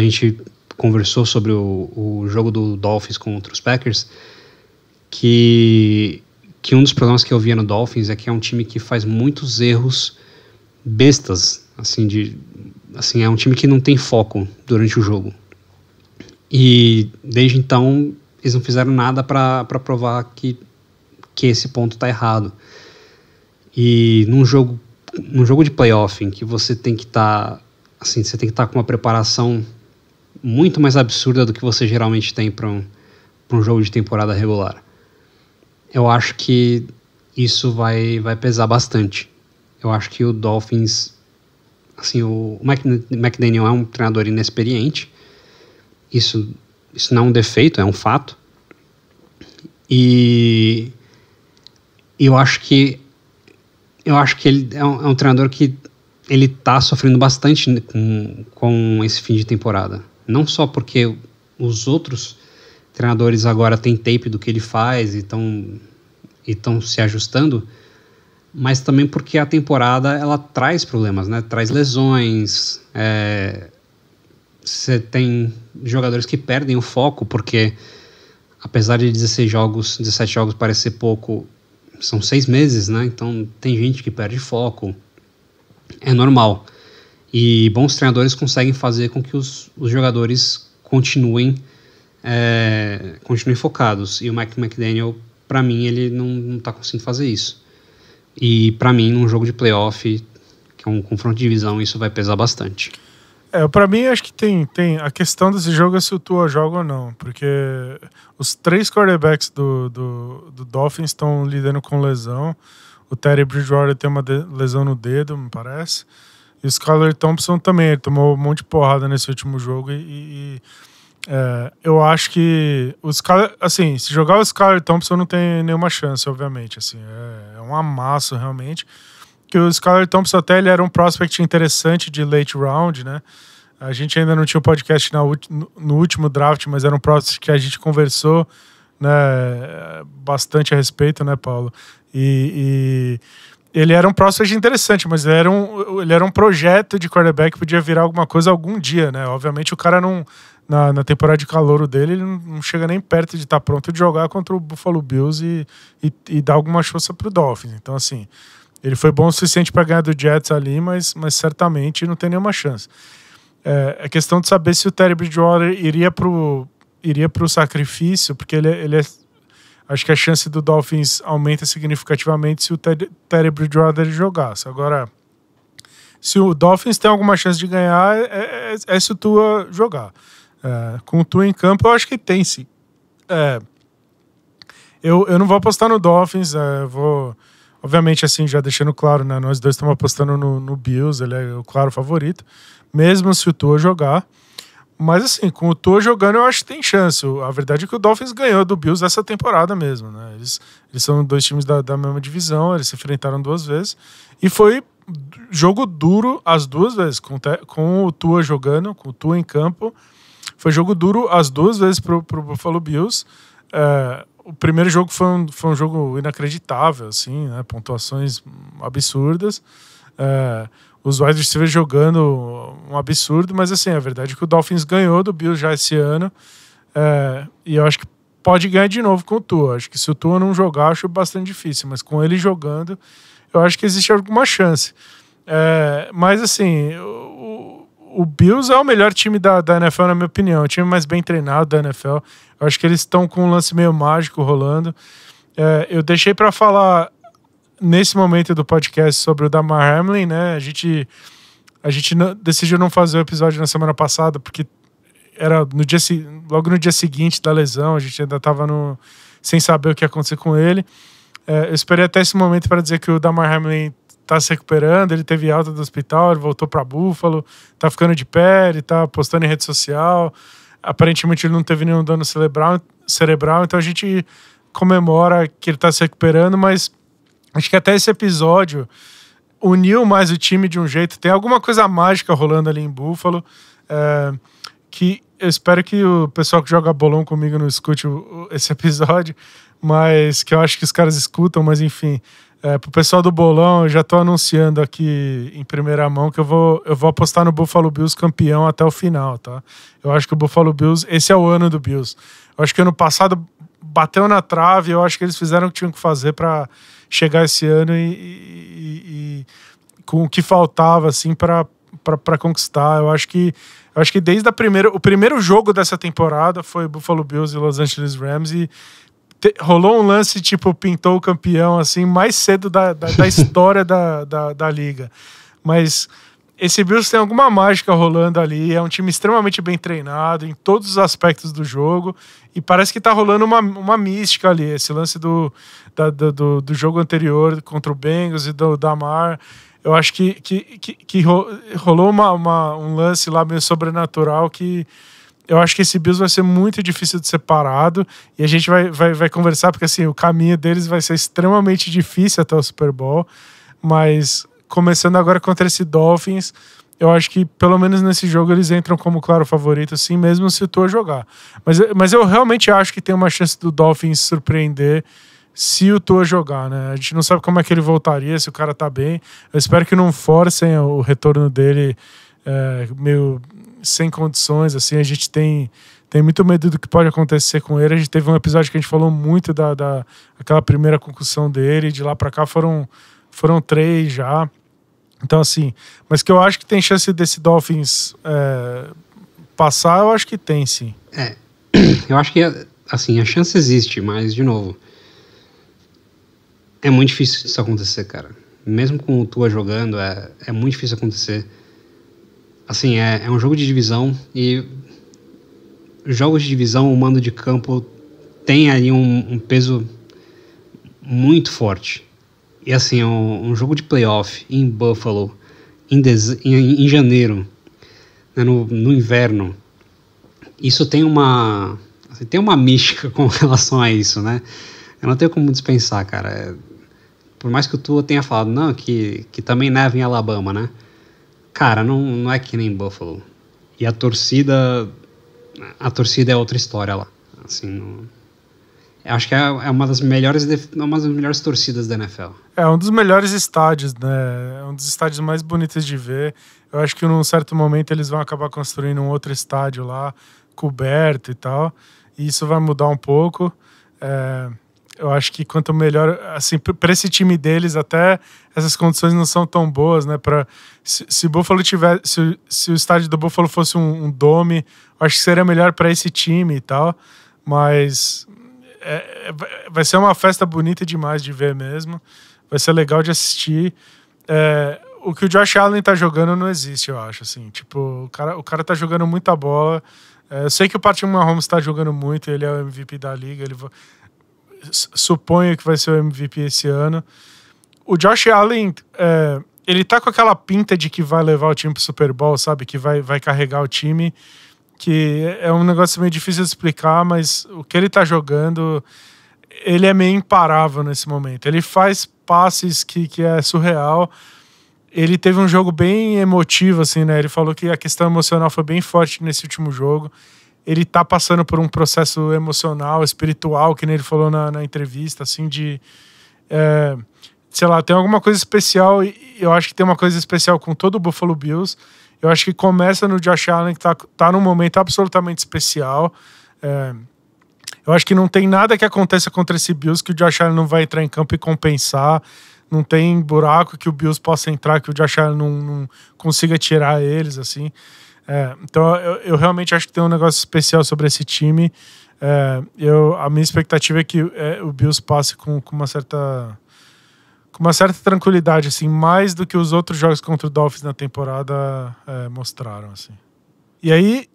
gente conversou sobre o jogo do Dolphins contra os Packers, que um dos problemas que eu via no Dolphins é que é um time que faz muitos erros bestas, assim, é um time que não tem foco durante o jogo. E desde então eles não fizeram nada para provar que esse ponto está errado. E num jogo de playoff em que você tem que estar com uma preparação muito mais absurda do que você geralmente tem para um jogo de temporada regular, eu acho que isso vai pesar bastante. Eu acho que o Dolphins, assim, o McDaniel é um treinador inexperiente. Isso não é um defeito, é um fato. E eu acho que ele é um treinador que ele está sofrendo bastante com esse fim de temporada. Não só porque os outros treinadores agora têm tape do que ele faz e estão se ajustando, mas também porque a temporada ela traz problemas, né? Traz lesões, você tem jogadores que perdem o foco, porque apesar de 17 jogos parecer pouco, são 6 meses, né? Então tem gente que perde foco, é normal. E bons treinadores conseguem fazer com que os jogadores continuem focados. E o Mike McDaniel, para mim, ele não está conseguindo fazer isso. E para mim, num jogo de playoff, que é um confronto de divisão, isso vai pesar bastante. Pra mim, acho que tem a questão desse jogo é se o Tua joga ou não, porque os 3 quarterbacks do Dolphins estão lidando com lesão. O Teddy Bridgewater tem uma lesão no dedo, me parece. E o Skylar Thompson também, ele tomou um monte de porrada nesse último jogo eu acho que assim, se jogar o Skylar Thompson não tem nenhuma chance, obviamente, assim, é um amasso realmente. Que o Skylar Thompson até ele era um prospect interessante de late round, né? A gente ainda não tinha um podcast no último draft, mas era um prospect que a gente conversou, né, bastante a respeito, né, Paulo? E ele era um prospect interessante, mas ele era um projeto de quarterback que podia virar alguma coisa algum dia, né? Obviamente o cara não... Na temporada de calouro dele, ele não chega nem perto de estar pronto de jogar contra o Buffalo Bills e dar alguma força pro Dolphins. Então, assim, ele foi bom o suficiente para ganhar do Jets ali, mas certamente não tem nenhuma chance. É questão de saber se o Teddy Bridgewater iria pro sacrifício, porque acho que a chance do Dolphins aumenta significativamente se o Teddy Bridgewater jogasse. Agora, se o Dolphins tem alguma chance de ganhar, é se o Tua jogar. Com o Tua em campo, eu acho que tem, sim. Eu não vou apostar no Dolphins, obviamente, assim, já deixando claro, né? Nós dois estamos apostando no Bills, ele é o claro favorito, mesmo se o Tua jogar. Mas, assim, com o Tua jogando, eu acho que tem chance. A verdade é que o Dolphins ganhou do Bills essa temporada mesmo, né? Eles são 2 times da mesma divisão, eles se enfrentaram 2 vezes, e foi jogo duro as 2 vezes, com o Tua jogando, com o Tua em campo. Foi jogo duro as 2 vezes pro Buffalo Bills. O primeiro jogo foi um jogo inacreditável, assim, né? Pontuações absurdas. Os wide receivers jogando um absurdo, mas assim, a verdade é que o Dolphins ganhou do Bills já esse ano. E eu acho que pode ganhar de novo com o Tua. Acho que se o Tua não jogar, acho bastante difícil, mas com ele jogando, eu acho que existe alguma chance. Mas assim, o Bills é o melhor time da NFL, na minha opinião. O time mais bem treinado da NFL. Eu acho que eles estão com um lance meio mágico rolando. Eu deixei para falar nesse momento do podcast sobre o Damar Hamlin, né? A gente decidiu não fazer o episódio na semana passada, porque era logo no dia seguinte da lesão. A gente ainda estava sem saber o que ia acontecer com ele. Eu esperei até esse momento para dizer que o Damar Hamlin tá se recuperando, ele teve alta do hospital, ele voltou para Buffalo, tá ficando de pé, ele tá postando em rede social. Aparentemente ele não teve nenhum dano cerebral, então a gente comemora que ele tá se recuperando, mas acho que até esse episódio uniu mais o time de um jeito. Tem alguma coisa mágica rolando ali em Buffalo, que eu espero que o pessoal que joga bolão comigo não escute esse episódio, mas que eu acho que os caras escutam, mas enfim... pro pessoal do bolão, eu já tô anunciando aqui em primeira mão que eu vou apostar no Buffalo Bills campeão até o final, tá? Eu acho que o Buffalo Bills, esse é o ano do Bills. Eu acho que ano passado bateu na trave, eu acho que eles fizeram o que tinham que fazer para chegar esse ano e com o que faltava, assim, para conquistar. Eu acho que desde o primeiro jogo dessa temporada foi Buffalo Bills e Los Angeles Rams e rolou um lance, tipo, pintou o campeão, assim, mais cedo da história da liga. Mas esse Bills tem alguma mágica rolando ali, é um time extremamente bem treinado em todos os aspectos do jogo, e parece que tá rolando uma mística ali, esse lance do jogo anterior contra o Bengals e do Damar. Eu acho que rolou um lance lá meio sobrenatural que eu acho que esse Bills vai ser muito difícil de ser parado, e a gente vai conversar, porque assim, o caminho deles vai ser extremamente difícil até o Super Bowl, mas começando agora contra esse Dolphins, eu acho que pelo menos nesse jogo eles entram como claro favorito, sim, mesmo se o Tua jogar. Mas eu realmente acho que tem uma chance do Dolphins surpreender se o Tua jogar, né? A gente não sabe como é que ele voltaria, se o cara tá bem. Eu espero que não forcem o retorno dele meio sem condições, assim. A gente tem muito medo do que pode acontecer com ele. A gente teve um episódio que a gente falou muito daquela primeira concussão dele, de lá pra cá foram 3 já. Então, assim, mas que eu acho que tem chance desse Dolphins passar, eu acho que tem, sim. Eu acho que, assim, a chance existe, mas, de novo, é muito difícil isso acontecer, cara. Mesmo com o Tua jogando, é muito difícil acontecer. assim, é um jogo de divisão e jogos de divisão, o mando de campo tem ali um peso muito forte. E assim, um jogo de playoff em Buffalo, em janeiro, né, no inverno, isso tem uma mística com relação a isso, né? Eu não tenho como dispensar, cara. Por mais que o Tua tenha falado, não, que também neva em Alabama, né? Cara, não é que nem Buffalo. E a torcida é outra história lá. Assim, eu acho que é uma das melhores torcidas da NFL. É um dos melhores estádios, né? É um dos estádios mais bonitos de ver. Eu acho que num certo momento eles vão acabar construindo um outro estádio lá, coberto e tal. E isso vai mudar um pouco. Eu acho que quanto melhor, assim, para esse time deles, até essas condições não são tão boas, né? Se Buffalo tiver, se o estádio do Buffalo fosse um dome, eu acho que seria melhor para esse time e tal. Mas vai ser uma festa bonita demais de ver mesmo. Vai ser legal de assistir. O que o Josh Allen tá jogando não existe, eu acho, assim. Tipo, o cara tá jogando muita bola. Eu sei que o Patrick Mahomes tá jogando muito, ele é o MVP da liga, suponho que vai ser o MVP esse ano. O Josh Allen, ele tá com aquela pinta de que vai levar o time pro Super Bowl, sabe? Que vai carregar o time, que é um negócio meio difícil de explicar, mas o que ele tá jogando, ele é meio imparável nesse momento. Ele faz passes que é surreal. Ele teve um jogo bem emotivo, assim, né? Ele falou que a questão emocional foi bem forte nesse último jogo. Ele tá passando por um processo emocional, espiritual, que nem ele falou na entrevista, assim, sei lá, tem alguma coisa especial, e eu acho que tem uma coisa especial com todo o Buffalo Bills. Eu acho que começa no Josh Allen, que tá num momento absolutamente especial. Eu acho que não tem nada que aconteça contra esse Bills que o Josh Allen não vai entrar em campo e compensar. Não tem buraco que o Bills possa entrar, que o Josh Allen não consiga tirar eles, assim. Então eu realmente acho que tem um negócio especial sobre esse time. A minha expectativa é que o Bills passe com uma certa tranquilidade, assim, mais do que os outros jogos contra o Dolphins na temporada mostraram, assim. E aí,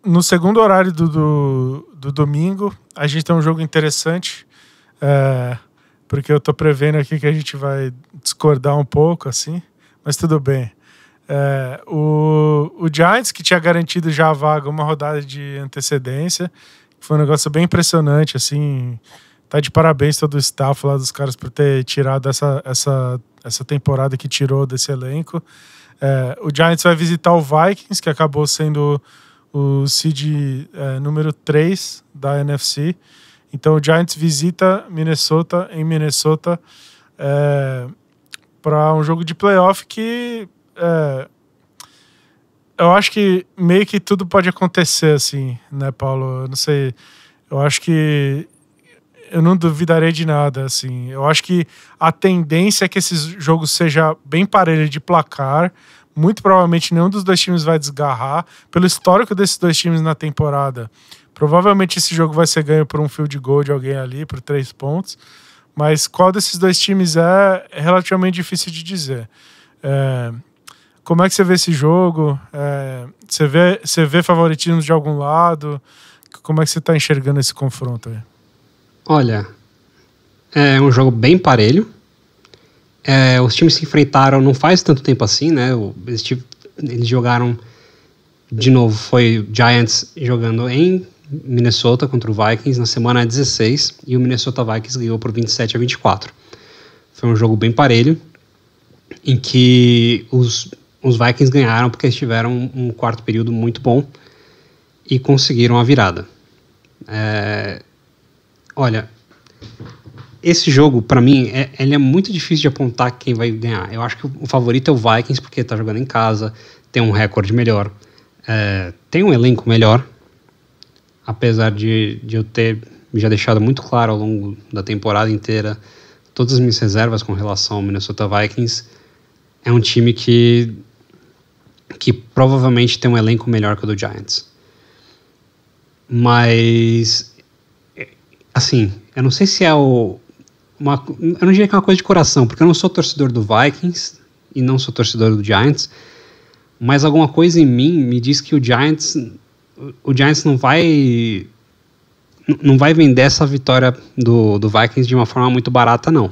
no segundo horário do domingo, a gente tem um jogo interessante, porque eu tô prevendo aqui que a gente vai discordar um pouco, assim, mas tudo bem. O Giants, que tinha garantido já a vaga uma rodada de antecedência, foi um negócio bem impressionante, assim. Tá de parabéns todo o staff lá dos caras por ter tirado essa temporada que tirou desse elenco. O Giants vai visitar o Vikings, que acabou sendo o seed número 3 da NFC. Então o Giants visita Minnesota em Minnesota para um jogo de playoff que eu acho que meio que tudo pode acontecer, assim, né, Paulo? Eu não sei. Eu acho que eu não duvidarei de nada, assim. Eu acho que a tendência é que esse jogo seja bem parelho de placar. Muito provavelmente nenhum dos dois times vai desgarrar. Pelo histórico desses dois times na temporada, provavelmente esse jogo vai ser ganho por um field goal de alguém ali, por 3 pontos. Mas qual desses dois times é relativamente difícil de dizer. Como é que você vê esse jogo? Você vê favoritismo de algum lado? Como é que você está enxergando esse confronto aí? Olha, é um jogo bem parelho. Os times se enfrentaram não faz tanto tempo assim, né? Eles jogaram de novo, foi o Giants jogando em Minnesota contra o Vikings na semana 16 e o Minnesota Vikings ganhou por 27-24. Foi um jogo bem parelho em que os Vikings ganharam porque eles tiveram um quarto período muito bom e conseguiram a virada. Olha, esse jogo, pra mim, ele é muito difícil de apontar quem vai ganhar. Eu acho que o favorito é o Vikings, porque tá jogando em casa, tem um recorde melhor, tem um elenco melhor, apesar de eu ter já deixado muito claro ao longo da temporada inteira todas as minhas reservas com relação ao Minnesota Vikings. É um time que provavelmente tem um elenco melhor que o do Giants. Mas, assim, eu não sei se eu não diria que é uma coisa de coração, porque eu não sou torcedor do Vikings e não sou torcedor do Giants, Mas alguma coisa em mim me diz que o Giants não vai vender essa vitória do Vikings de uma forma muito barata, não.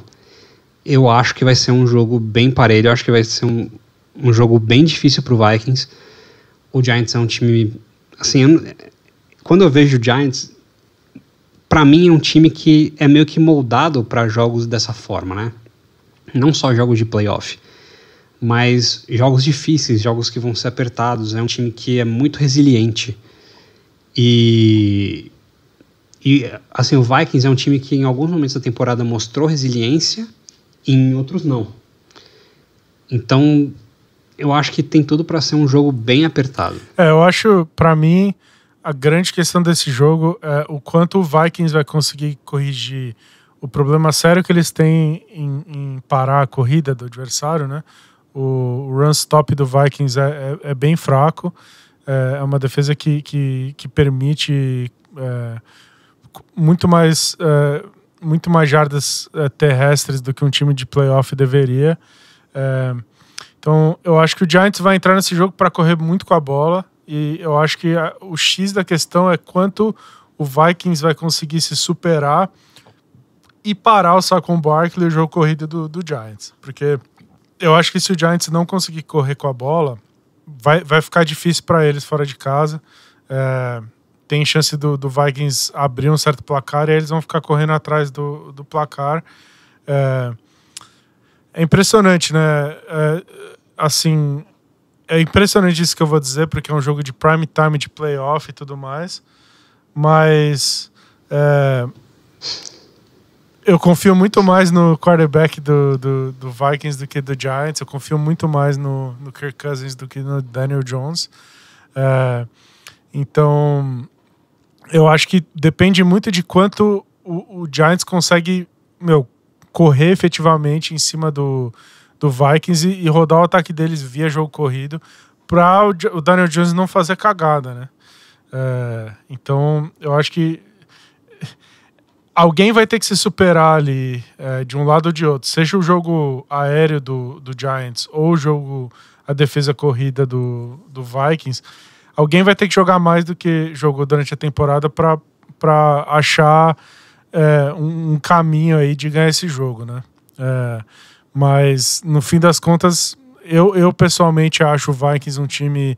Eu acho que vai ser um jogo bem parelho, eu acho que vai ser um jogo bem difícil para o Vikings. O Giants é um time... Assim, quando eu vejo o Giants, para mim é um time que é meio que moldado para jogos dessa forma, né? Não só jogos de playoff, mas jogos difíceis, jogos que vão ser apertados. É um time que é muito resiliente. E assim, o Vikings é um time que em alguns momentos da temporada mostrou resiliência e em outros não. Então, eu acho que tem tudo para ser um jogo bem apertado. Eu acho, para mim, a grande questão desse jogo é o quanto o Vikings vai conseguir corrigir o problema sério que eles têm em parar a corrida do adversário, né? O run stop do Vikings é bem fraco. É uma defesa que permite muito mais jardas terrestres do que um time de playoff deveria. Então, eu acho que o Giants vai entrar nesse jogo para correr muito com a bola, e eu acho que o X da questão é quanto o Vikings vai conseguir se superar e parar o Saquon Barkley e o jogo corrido do Giants. Porque eu acho que se o Giants não conseguir correr com a bola, vai ficar difícil para eles fora de casa. Tem chance do Vikings abrir um certo placar e aí eles vão ficar correndo atrás do placar. É impressionante, né? Assim, é impressionante isso que eu vou dizer, porque é um jogo de prime time, de playoff e tudo mais. Mas eu confio muito mais no quarterback do Vikings do que do Giants. Eu confio muito mais no Kirk Cousins do que no Daniel Jones. Então, eu acho que depende muito de quanto o Giants consegue correr efetivamente em cima do Vikings e rodar o ataque deles via jogo corrido para o Daniel Jones não fazer cagada, né? Então, eu acho que alguém vai ter que se superar ali de um lado ou de outro. Seja o jogo aéreo do Giants ou a defesa corrida do Vikings, alguém vai ter que jogar mais do que jogou durante a temporada para achar um caminho aí de ganhar esse jogo, né? Mas, no fim das contas, eu pessoalmente acho o Vikings um time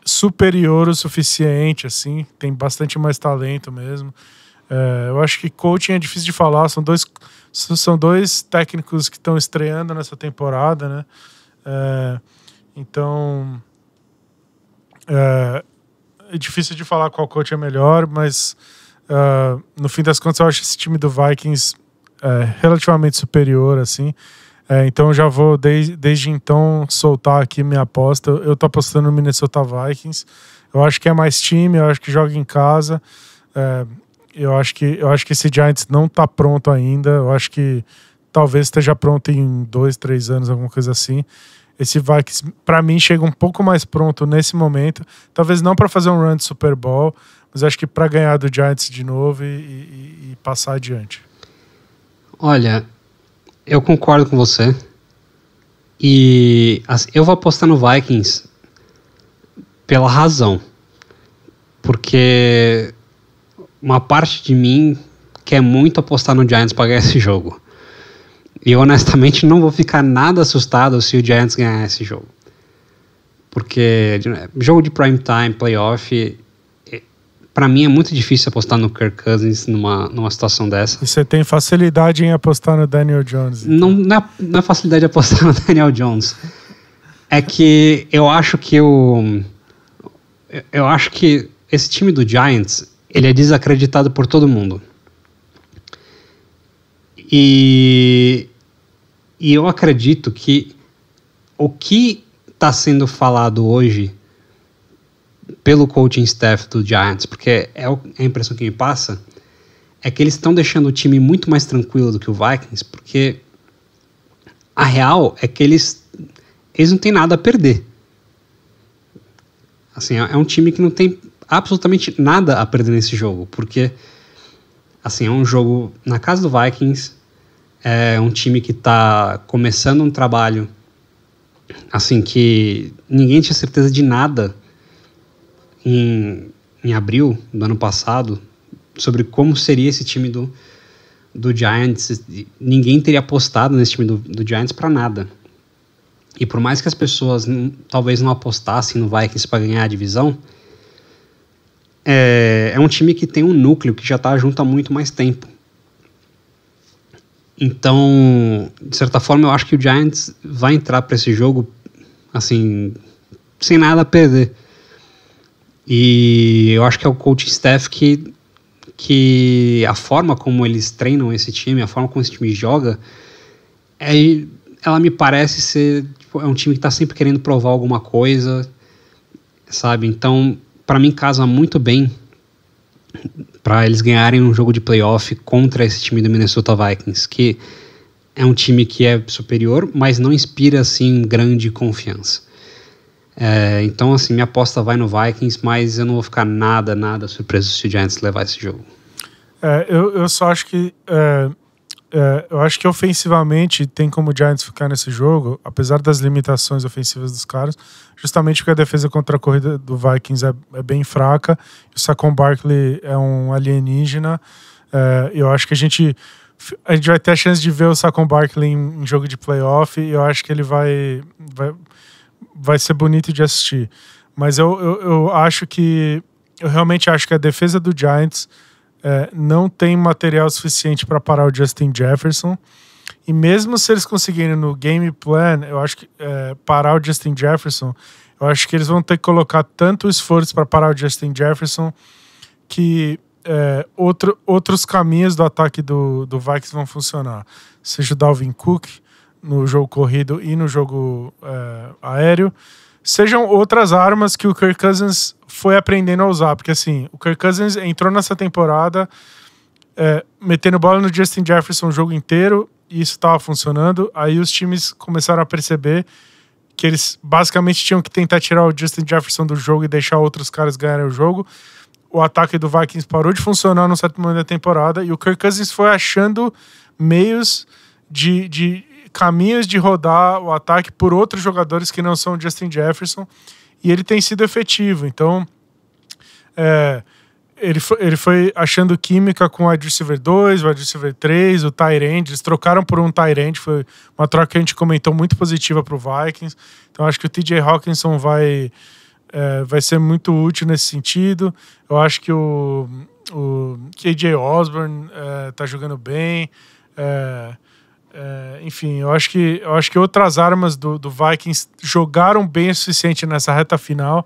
superior o suficiente, assim, tem bastante mais talento mesmo. Eu acho que coaching é difícil de falar, são dois técnicos que estão estreando nessa temporada, né? Então, é difícil de falar qual coach é melhor, mas no fim das contas eu acho esse time do Vikings relativamente superior, assim. Então eu já vou desde então soltar aqui minha aposta. Eu tô apostando no Minnesota Vikings. Eu acho que é mais time, eu acho que joga em casa. Eu acho que esse Giants não tá pronto ainda. Eu acho que talvez esteja pronto em 2-3 anos, alguma coisa assim. Esse Vikings, para mim, chega um pouco mais pronto nesse momento. Talvez não para fazer um run de Super Bowl, mas acho que para ganhar do Giants de novo e passar adiante. Olha, eu concordo com você. E eu vou apostar no Vikings pela razão. Porque uma parte de mim quer muito apostar no Giants para ganhar esse jogo. E eu honestamente não vou ficar nada assustado se o Giants ganhar esse jogo. Porque jogo de prime time, playoff, para mim é muito difícil apostar no Kirk Cousins numa situação dessa. E você tem facilidade em apostar no Daniel Jones? Então. Não é facilidade de apostar no Daniel Jones. É que eu acho que esse time do Giants, ele é desacreditado por todo mundo. E eu acredito que o que está sendo falado hoje pelo coaching staff do Giants, porque é a impressão que me passa, é que eles estão deixando o time muito mais tranquilo do que o Vikings, porque a real é que eles não têm nada a perder. Assim, é um time que não tem absolutamente nada a perder nesse jogo, porque assim, é um jogo na casa do Vikings, é um time que está começando um trabalho assim, que ninguém tinha certeza de nada em abril do ano passado sobre como seria esse time do Giants. Ninguém teria apostado nesse time do Giants para nada. E por mais que as pessoas talvez não apostassem no Vikings para ganhar a divisão, é um time que tem um núcleo que já está junto há muito mais tempo. Então, de certa forma, eu acho que o Giants vai entrar para esse jogo assim, sem nada a perder. E eu acho que é o coaching staff que a forma como eles treinam esse time, a forma como esse time joga, ela me parece ser é um time que está sempre querendo provar alguma coisa, sabe? Então, para mim, casa muito bem para eles ganharem um jogo de playoff contra esse time do Minnesota Vikings, que é um time que é superior, mas não inspira, assim, grande confiança. Então, assim, minha aposta vai no Vikings, mas eu não vou ficar nada surpreso se o Giants levar esse jogo. Eu só acho que... eu acho que ofensivamente tem como o Giants ficar nesse jogo, apesar das limitações ofensivas dos caras, justamente porque a defesa contra a corrida do Vikings é bem fraca. O Saquon Barkley é um alienígena. Eu acho que a gente vai ter a chance de ver o Saquon Barkley em jogo de playoff, e eu acho que ele vai ser bonito de assistir. Mas eu acho que... Eu realmente acho que a defesa do Giants não tem material suficiente para parar o Justin Jefferson. E mesmo se eles conseguirem no game plan, eu acho que parar o Justin Jefferson, eu acho que eles vão ter que colocar tanto esforço para parar o Justin Jefferson que outros caminhos do ataque do Vikings vão funcionar. Seja o Dalvin Cook no jogo corrido e no jogo aéreo, sejam outras armas que o Kirk Cousins foi aprendendo a usar, porque assim, o Kirk Cousins entrou nessa temporada metendo bola no Justin Jefferson o jogo inteiro, e isso estava funcionando. Aí os times começaram a perceber que eles basicamente tinham que tentar tirar o Justin Jefferson do jogo e deixar outros caras ganharem o jogo. O ataque do Vikings parou de funcionar num certo momento da temporada, e o Kirk Cousins foi achando meios de caminhos de rodar o ataque por outros jogadores que não são o Justin Jefferson, e ele tem sido efetivo. Então ele foi achando química com o wide receiver 2, o wide receiver 3, o tight end. Eles trocaram por um tight end, foi uma troca que a gente comentou muito positiva para o Vikings. Então acho que o TJ Hawkinson vai ser muito útil nesse sentido. Eu acho que o KJ Osborne tá jogando bem. Enfim, eu acho que outras armas do Vikings jogaram bem o suficiente nessa reta final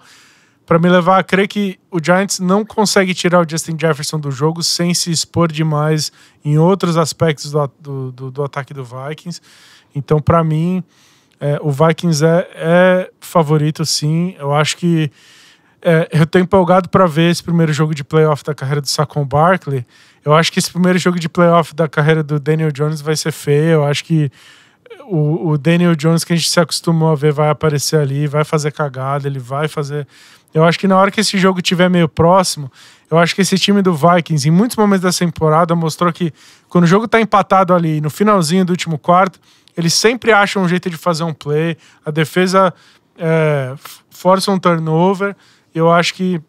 para me levar a crer que o Giants não consegue tirar o Justin Jefferson do jogo sem se expor demais em outros aspectos do ataque do Vikings. Então, para mim, o Vikings é favorito, sim. Eu acho que eu tô empolgado para ver esse primeiro jogo de playoff da carreira do Saquon Barkley. Eu acho que esse primeiro jogo de playoff da carreira do Daniel Jones vai ser feio. Eu acho que o Daniel Jones que a gente se acostumou a ver vai aparecer ali, vai fazer cagada, ele vai fazer... Eu acho que na hora que esse jogo estiver meio próximo, eu acho que esse time do Vikings, em muitos momentos da temporada, mostrou que quando o jogo tá empatado ali, no finalzinho do último quarto, eles sempre acham um jeito de fazer um play, a defesa força um turnover. Eu acho que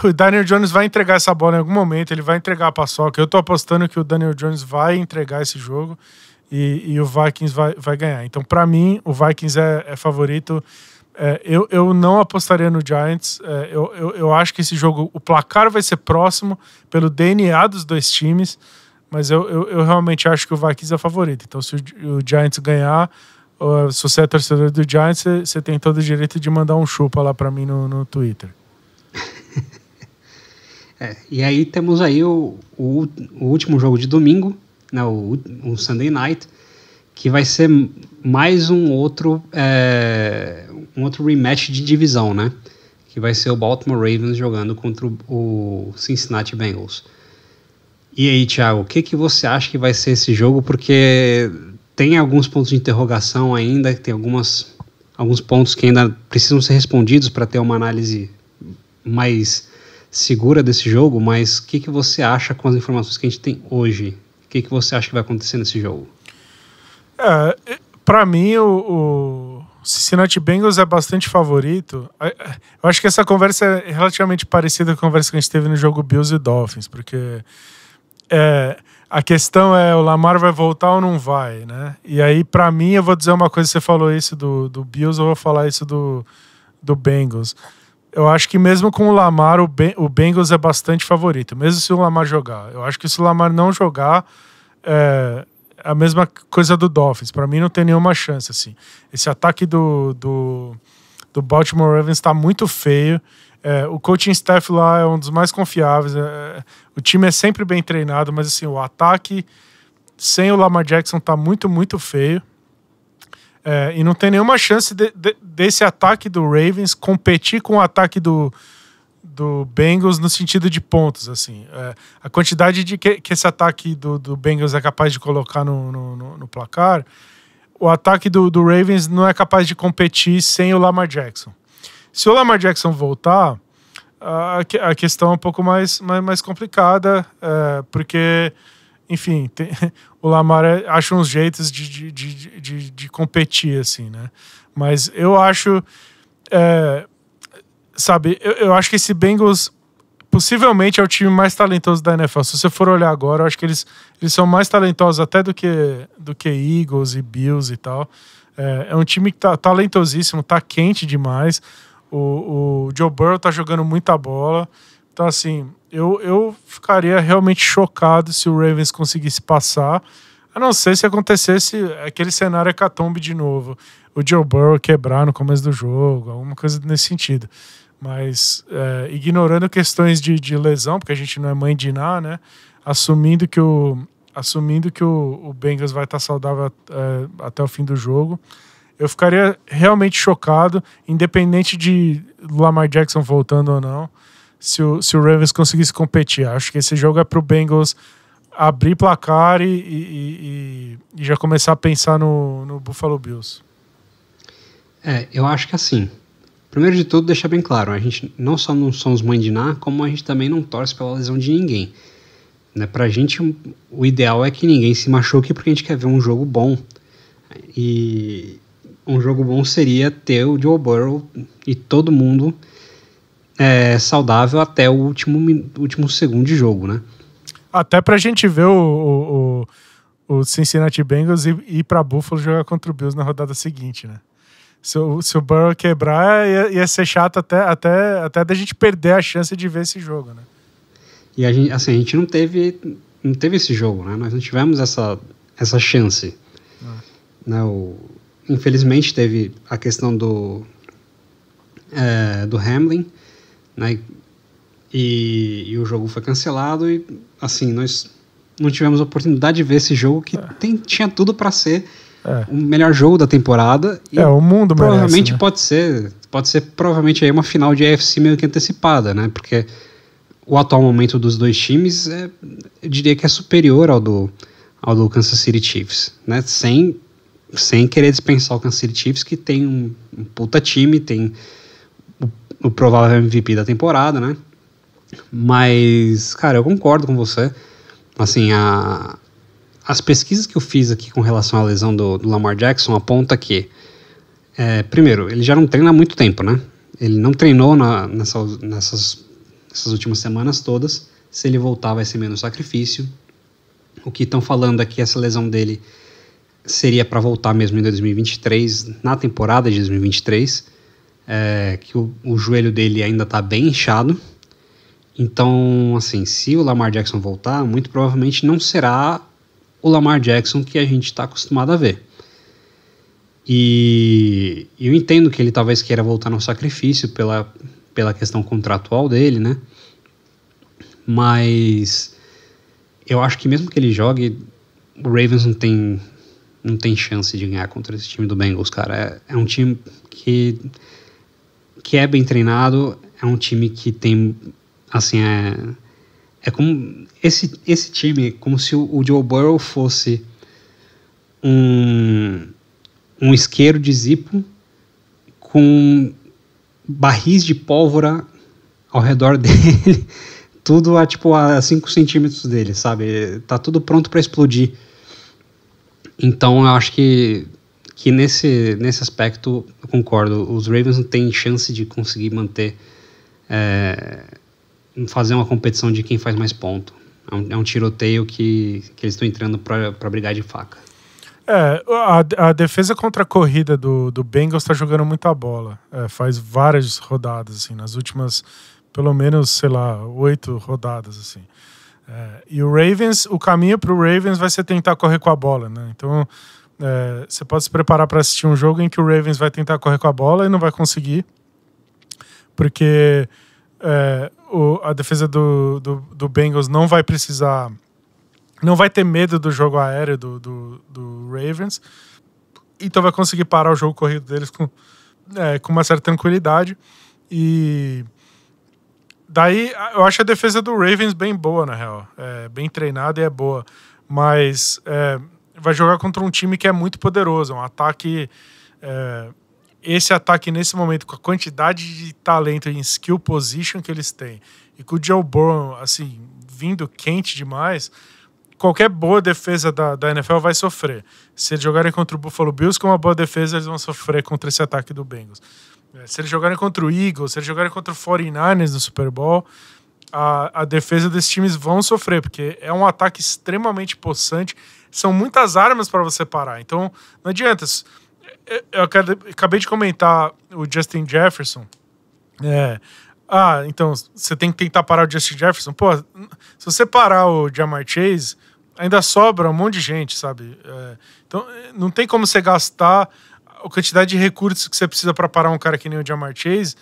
o Daniel Jones vai entregar essa bola em algum momento, ele vai entregar a paçoca. Eu tô apostando que o Daniel Jones vai entregar esse jogo e o Vikings vai ganhar. Então, para mim, o Vikings é favorito. Eu não apostaria no Giants. Eu acho que esse jogo, o placar vai ser próximo pelo DNA dos dois times, mas eu realmente acho que o Vikings é favorito. Então, se o Giants ganhar, se você é torcedor do Giants, você tem todo o direito de mandar um chupa lá para mim no Twitter. E aí temos aí o último jogo de domingo, né, o Sunday Night, que vai ser mais um outro rematch de divisão, né? Que vai ser o Baltimore Ravens jogando contra o Cincinnati Bengals. E aí, Thiago, o que você acha que vai ser esse jogo? Porque tem alguns pontos de interrogação ainda, tem alguns pontos que ainda precisam ser respondidos para ter uma análise mais segura desse jogo, mas o que você acha com as informações que a gente tem hoje? O que você acha que vai acontecer nesse jogo? Pra mim, o Cincinnati Bengals é bastante favorito. Eu acho que essa conversa é relativamente parecida com a conversa que a gente teve no jogo Bills e Dolphins, porque a questão é o Lamar vai voltar ou não vai, né? E aí, pra mim, eu vou dizer uma coisa, você falou isso do Bills, eu vou falar isso do Bengals. Eu acho que mesmo com o Lamar, o Bengals é bastante favorito, mesmo se o Lamar jogar. Eu acho que se o Lamar não jogar, é a mesma coisa do Dolphins. Para mim não tem nenhuma chance, assim. Esse ataque do Baltimore Ravens está muito feio. O coaching staff lá é um dos mais confiáveis. O time é sempre bem treinado, mas assim, o ataque sem o Lamar Jackson tá muito, muito feio. E não tem nenhuma chance desse ataque do Ravens competir com o ataque do Bengals no sentido de pontos, assim. A quantidade de que esse ataque do Bengals é capaz de colocar no placar, o ataque do Ravens não é capaz de competir sem o Lamar Jackson. Se o Lamar Jackson voltar, a questão é um pouco mais complicada, porque, enfim, o Lamar acha uns jeitos de competir, assim, né? Mas eu acho... sabe, eu acho que esse Bengals possivelmente é o time mais talentoso da NFL. Se você for olhar agora, eu acho que eles são mais talentosos até do que Eagles e Bills e tal. É um time que tá talentosíssimo, tá quente demais. O Joe Burrow tá jogando muita bola. Então, assim, eu ficaria realmente chocado se o Ravens conseguisse passar, a não ser se acontecesse aquele cenário hecatombe de novo. O Joe Burrow quebrar no começo do jogo, alguma coisa nesse sentido. Mas ignorando questões de lesão, porque a gente não é mãe de Ná, né? Assumindo que o Bengals vai estar saudável até o fim do jogo, eu ficaria realmente chocado, independente de Lamar Jackson voltando ou não, se o Ravens conseguisse competir. Acho que esse jogo é pro Bengals abrir placar e já começar a pensar no Buffalo Bills. Eu acho que assim, primeiro de tudo, deixar bem claro, a gente não só não somos mãe de Ná, como a gente também não torce pela lesão de ninguém. Né? Pra gente, o ideal é que ninguém se machuque, porque a gente quer ver um jogo bom. E um jogo bom seria ter o Joe Burrow e todo mundo saudável até o último segundo de jogo, né? Até pra gente ver o Cincinnati Bengals ir pra Buffalo jogar contra o Bills na rodada seguinte, né? Se o Burrow quebrar, ia ser chato até da gente perder a chance de ver esse jogo, né? E a gente não teve esse jogo, né? Nós não tivemos essa chance. Né? Infelizmente teve a questão do Hamlin, né? E o jogo foi cancelado e, assim, nós não tivemos a oportunidade de ver esse jogo que tinha tudo para ser o melhor jogo da temporada. E o mundo provavelmente merece, né? pode ser provavelmente aí uma final de AFC meio que antecipada, né? Porque o atual momento dos dois times eu diria que é superior ao do Kansas City Chiefs, né? Sem querer dispensar o Kansas City Chiefs, que tem um puta time, tem o provável MVP da temporada, né? Mas, cara, eu concordo com você. Assim, as pesquisas que eu fiz aqui com relação à lesão do Lamar Jackson apontam que, primeiro, ele já não treina há muito tempo, né? Ele não treinou nessas últimas semanas todas. Se ele voltar, vai ser menos sacrifício. O que estão falando aqui, essa lesão dele seria para voltar mesmo em 2023, na temporada de 2023, que o joelho dele ainda está bem inchado. Então, assim, se o Lamar Jackson voltar, muito provavelmente não será o Lamar Jackson que a gente está acostumado a ver. E eu entendo que ele talvez queira voltar no sacrifício pela questão contratual dele, né? Mas eu acho que mesmo que ele jogue, o Ravens não tem chance de ganhar contra esse time do Bengals, cara. É um time que é bem treinado, é um time que tem, assim, é como esse time, como se o Joe Burrow fosse um isqueiro de Zippo com barris de pólvora ao redor dele, tudo a 5 centímetros dele, sabe? Tá tudo pronto para explodir. Então eu acho que que nesse aspecto, eu concordo, os Ravens não têm chance de conseguir manter, fazer uma competição de quem faz mais ponto. É um tiroteio que eles estão entrando para brigar de faca. A defesa contra a corrida do Bengals está jogando muita bola. Faz várias rodadas, assim, nas últimas, pelo menos, sei lá, 8 rodadas, assim. E o Ravens, o caminho para o Ravens vai ser tentar correr com a bola, né? Então, você pode se preparar para assistir um jogo em que o Ravens vai tentar correr com a bola e não vai conseguir, porque a defesa do Bengals não vai precisar, não vai ter medo do jogo aéreo do Ravens, então vai conseguir parar o jogo corrido deles com uma certa tranquilidade. E daí eu acho a defesa do Ravens bem boa, na real, bem treinada e é boa, mas vai jogar contra um time que é muito poderoso, um ataque, esse ataque nesse momento, com a quantidade de talento em skill position que eles têm, e com o Joe Burrow, assim, vindo quente demais, qualquer boa defesa da NFL vai sofrer. Se eles jogarem contra o Buffalo Bills com uma boa defesa, eles vão sofrer contra esse ataque do Bengals. Se eles jogarem contra o Eagles, se eles jogarem contra o 49ers no Super Bowl, a defesa desses times vão sofrer, porque é um ataque extremamente possante, são muitas armas para você parar. Então, não adianta. Eu acabei de comentar o Justin Jefferson. Então você tem que tentar parar o Justin Jefferson. Pô, se você parar o Ja'Marr Chase, ainda sobra um monte de gente, sabe? Então, não tem como você gastar a quantidade de recursos que você precisa para parar um cara que nem o Ja'Marr Chase,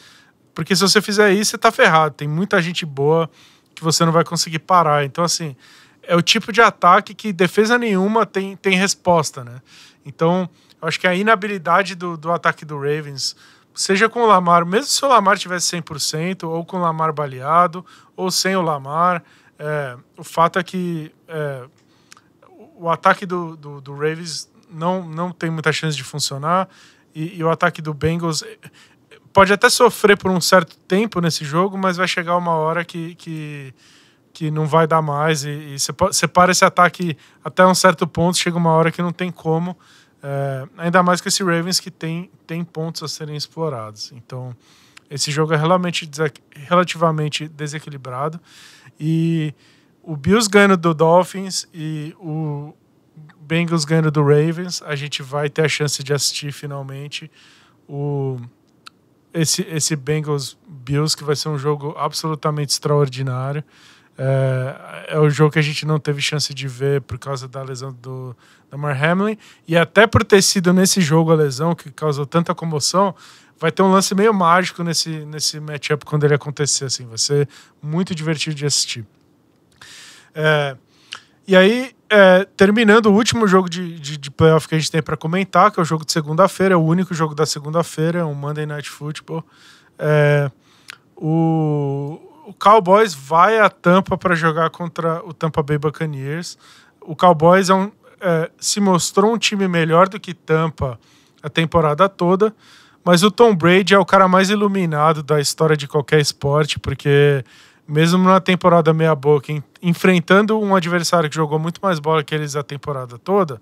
porque se você fizer isso, você tá ferrado. Tem muita gente boa que você não vai conseguir parar. Então, assim, é o tipo de ataque que defesa nenhuma tem resposta, né? Então, eu acho que a inabilidade do ataque do Ravens, seja com o Lamar, mesmo se o Lamar tivesse 100%, ou com o Lamar baleado, ou sem o Lamar, o fato é que o ataque do Ravens não tem muita chance de funcionar, e o ataque do Bengals pode até sofrer por um certo tempo nesse jogo, mas vai chegar uma hora que não vai dar mais, e você para esse ataque até um certo ponto, chega uma hora que não tem como, ainda mais que esse Ravens que tem pontos a serem explorados. Então, esse jogo é relativamente desequilibrado, e o Bills ganhando do Dolphins e o Bengals ganhando do Ravens, a gente vai ter a chance de assistir finalmente esse Bengals-Bills, que vai ser um jogo absolutamente extraordinário. É o jogo que a gente não teve chance de ver por causa da lesão do Damar Hamlin, e até por ter sido nesse jogo a lesão que causou tanta comoção, vai ter um lance meio mágico nesse matchup quando ele acontecer, assim, vai ser muito divertido de assistir. E aí, terminando o último jogo de playoff que a gente tem para comentar, que é o jogo de segunda-feira, é o único jogo da segunda-feira, é um Monday Night Football. O Cowboys vai a Tampa para jogar contra o Tampa Bay Buccaneers. O Cowboys se mostrou um time melhor do que Tampa a temporada toda, mas o Tom Brady é o cara mais iluminado da história de qualquer esporte, porque mesmo na temporada meia-boca, enfrentando um adversário que jogou muito mais bola que eles a temporada toda,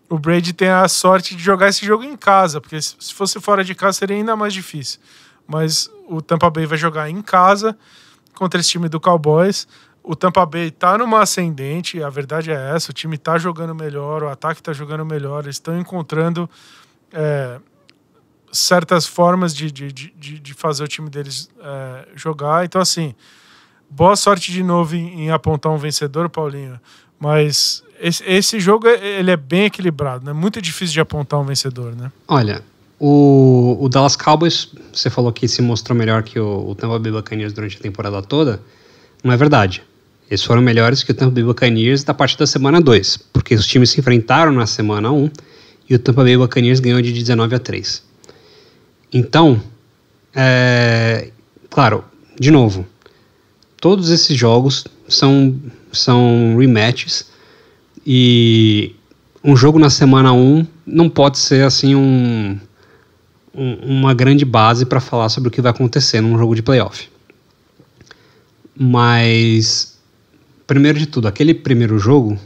o Brady tem a sorte de jogar esse jogo em casa, porque se fosse fora de casa seria ainda mais difícil. Mas o Tampa Bay vai jogar em casa contra esse time do Cowboys. O Tampa Bay tá numa ascendente, a verdade é essa, o time tá jogando melhor, o ataque tá jogando melhor, eles estão encontrando certas formas de fazer o time deles jogar. Então, assim, boa sorte de novo em apontar um vencedor, Paulinho, mas esse jogo ele é bem equilibrado, né? Muito difícil de apontar um vencedor, né? Olha, o Dallas Cowboys, você falou que se mostrou melhor que o Tampa Bay Buccaneers durante a temporada toda. Não é verdade. Eles foram melhores que o Tampa Bay Buccaneers da partir da semana 2, porque os times se enfrentaram na semana 1 e o Tampa Bay Buccaneers ganhou de 19-3. Então, claro, de novo, todos esses jogos são rematches, e um jogo na semana 1 não pode ser assim uma grande base para falar sobre o que vai acontecer num jogo de playoff. Mas, primeiro de tudo, aquele primeiro jogo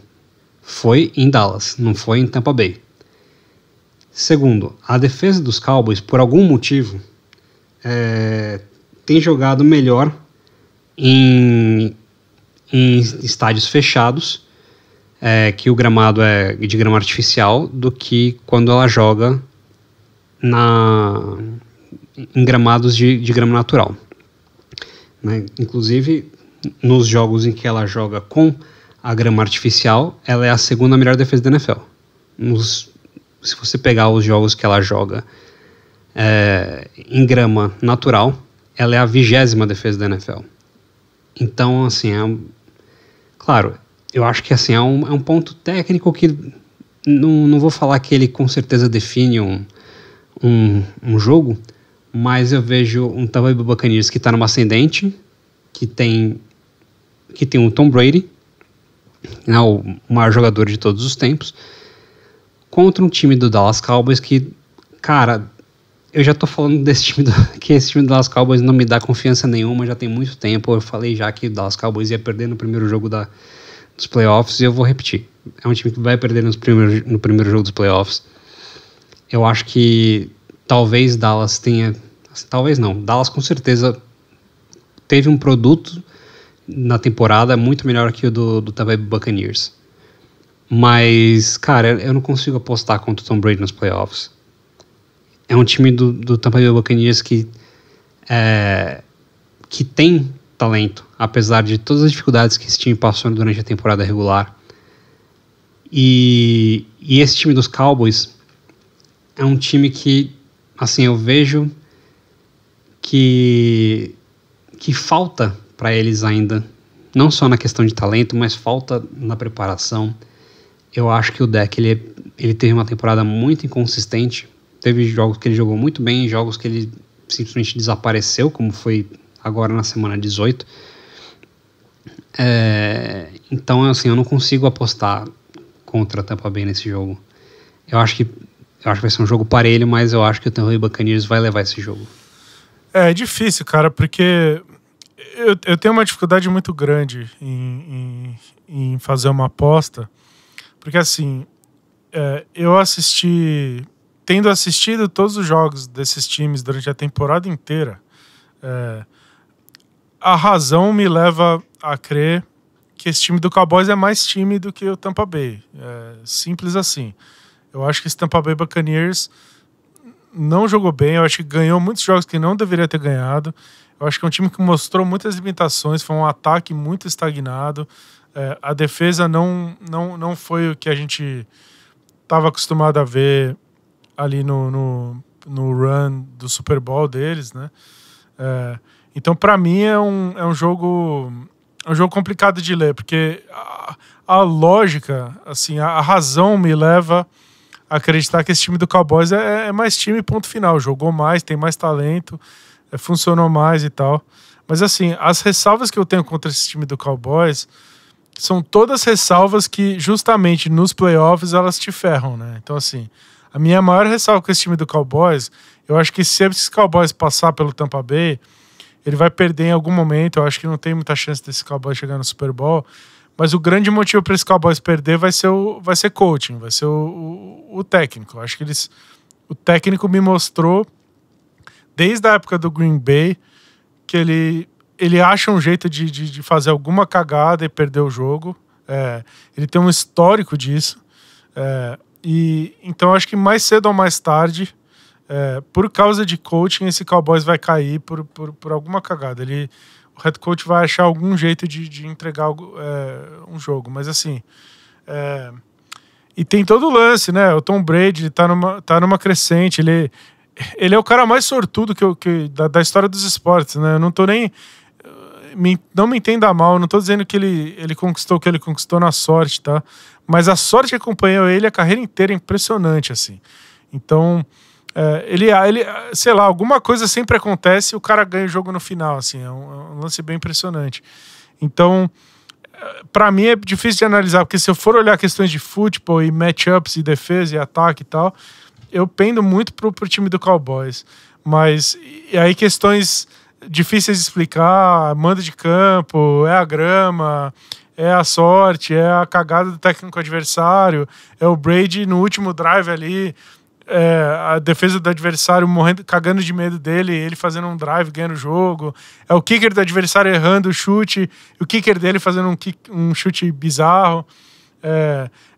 foi em Dallas, não foi em Tampa Bay. Segundo, a defesa dos Cowboys, por algum motivo, tem jogado melhor em estádios fechados, que o gramado é de grama artificial, do que quando ela joga em gramados de grama natural. Né? Inclusive, nos jogos em que ela joga com a grama artificial, ela é a segunda melhor defesa da NFL. Se você pegar os jogos que ela joga em grama natural, ela é a 20ª defesa da NFL. Então, assim, claro, eu acho que assim, é um ponto técnico que não vou falar que ele com certeza define um jogo, mas eu vejo um Tampa Bay Buccaneers que está numa ascendente, que tem o Tom Brady, né, o maior jogador de todos os tempos, contra um time do Dallas Cowboys que, cara, eu já tô falando que esse time do Dallas Cowboys não me dá confiança nenhuma, já tem muito tempo. Eu falei já que o Dallas Cowboys ia perder no primeiro jogo dos playoffs, e eu vou repetir. É um time que vai perder no primeiro jogo dos playoffs. Eu acho que talvez Dallas tenha... Talvez não. Dallas com certeza teve um produto na temporada muito melhor que o do Tampa Bay Buccaneers. Mas, cara, eu não consigo apostar contra o Tom Brady nos playoffs. É um time do Tampa Bay Buccaneers que tem talento, apesar de todas as dificuldades que esse time passou durante a temporada regular. E esse time dos Cowboys é um time que, assim, eu vejo que falta para eles ainda, não só na questão de talento, mas falta na preparação. Eu acho que o Dak, ele teve uma temporada muito inconsistente. Teve jogos que ele jogou muito bem, jogos que ele simplesmente desapareceu, como foi agora na semana 18. Então, assim, eu não consigo apostar contra a Tampa Bay nesse jogo. Eu acho que vai ser um jogo parelho, mas eu acho que o Tampa Bay Buccaneers vai levar esse jogo. É difícil, cara, porque eu tenho uma dificuldade muito grande em fazer uma aposta, porque assim, tendo assistido todos os jogos desses times durante a temporada inteira, a razão me leva a crer que esse time do Cowboys é mais time do que o Tampa Bay. Simples assim. Eu acho que esse Tampa Bay Buccaneers não jogou bem, eu acho que ganhou muitos jogos que não deveria ter ganhado. Eu acho que é um time que mostrou muitas limitações, foi um ataque muito estagnado. A defesa não foi o que a gente estava acostumado a ver ali no run do Super Bowl deles, né? Então, para mim, é um jogo complicado de ler, porque a lógica, assim, a razão me leva a acreditar que esse time do Cowboys é mais time, ponto final. Jogou mais, tem mais talento, funcionou mais e tal. Mas, assim, as ressalvas que eu tenho contra esse time do Cowboys são todas ressalvas que, justamente nos playoffs, elas te ferram, né? Então, assim, a minha maior ressalva com esse time do Cowboys, eu acho que se esses Cowboys passar pelo Tampa Bay, ele vai perder em algum momento. Eu acho que não tem muita chance desse Cowboys chegar no Super Bowl. Mas o grande motivo para esse Cowboys perder vai ser coaching, vai ser o técnico. Eu acho que o técnico me mostrou, desde a época do Green Bay, que ele acha um jeito de fazer alguma cagada e perder o jogo. Ele tem um histórico disso. Então acho que mais cedo ou mais tarde, por causa de coaching, esse Cowboys vai cair por alguma cagada. O head coach vai achar algum jeito de entregar um jogo. Mas assim, e tem todo o lance, né? O Tom Brady tá numa crescente. Ele é o cara mais sortudo da história dos esportes, né? Eu não tô nem... Não me entenda mal, eu não tô dizendo que ele conquistou o que ele conquistou na sorte, tá? Mas a sorte que acompanhou ele a carreira inteira é impressionante, assim. Então, ele sei lá, alguma coisa sempre acontece e o cara ganha o jogo no final, assim. É um lance bem impressionante. Então, pra mim é difícil de analisar, porque se eu for olhar questões de futebol e matchups e defesa e ataque e tal, eu pendo muito pro time do Cowboys. Mas, e aí questões difíceis de explicar, mando de campo, a grama, a sorte, a cagada do técnico adversário, o Brady no último drive ali a defesa do adversário morrendo, cagando de medo dele, ele fazendo um drive, ganhando o jogo. É o kicker do adversário errando o chute, o kicker dele fazendo um chute bizarro.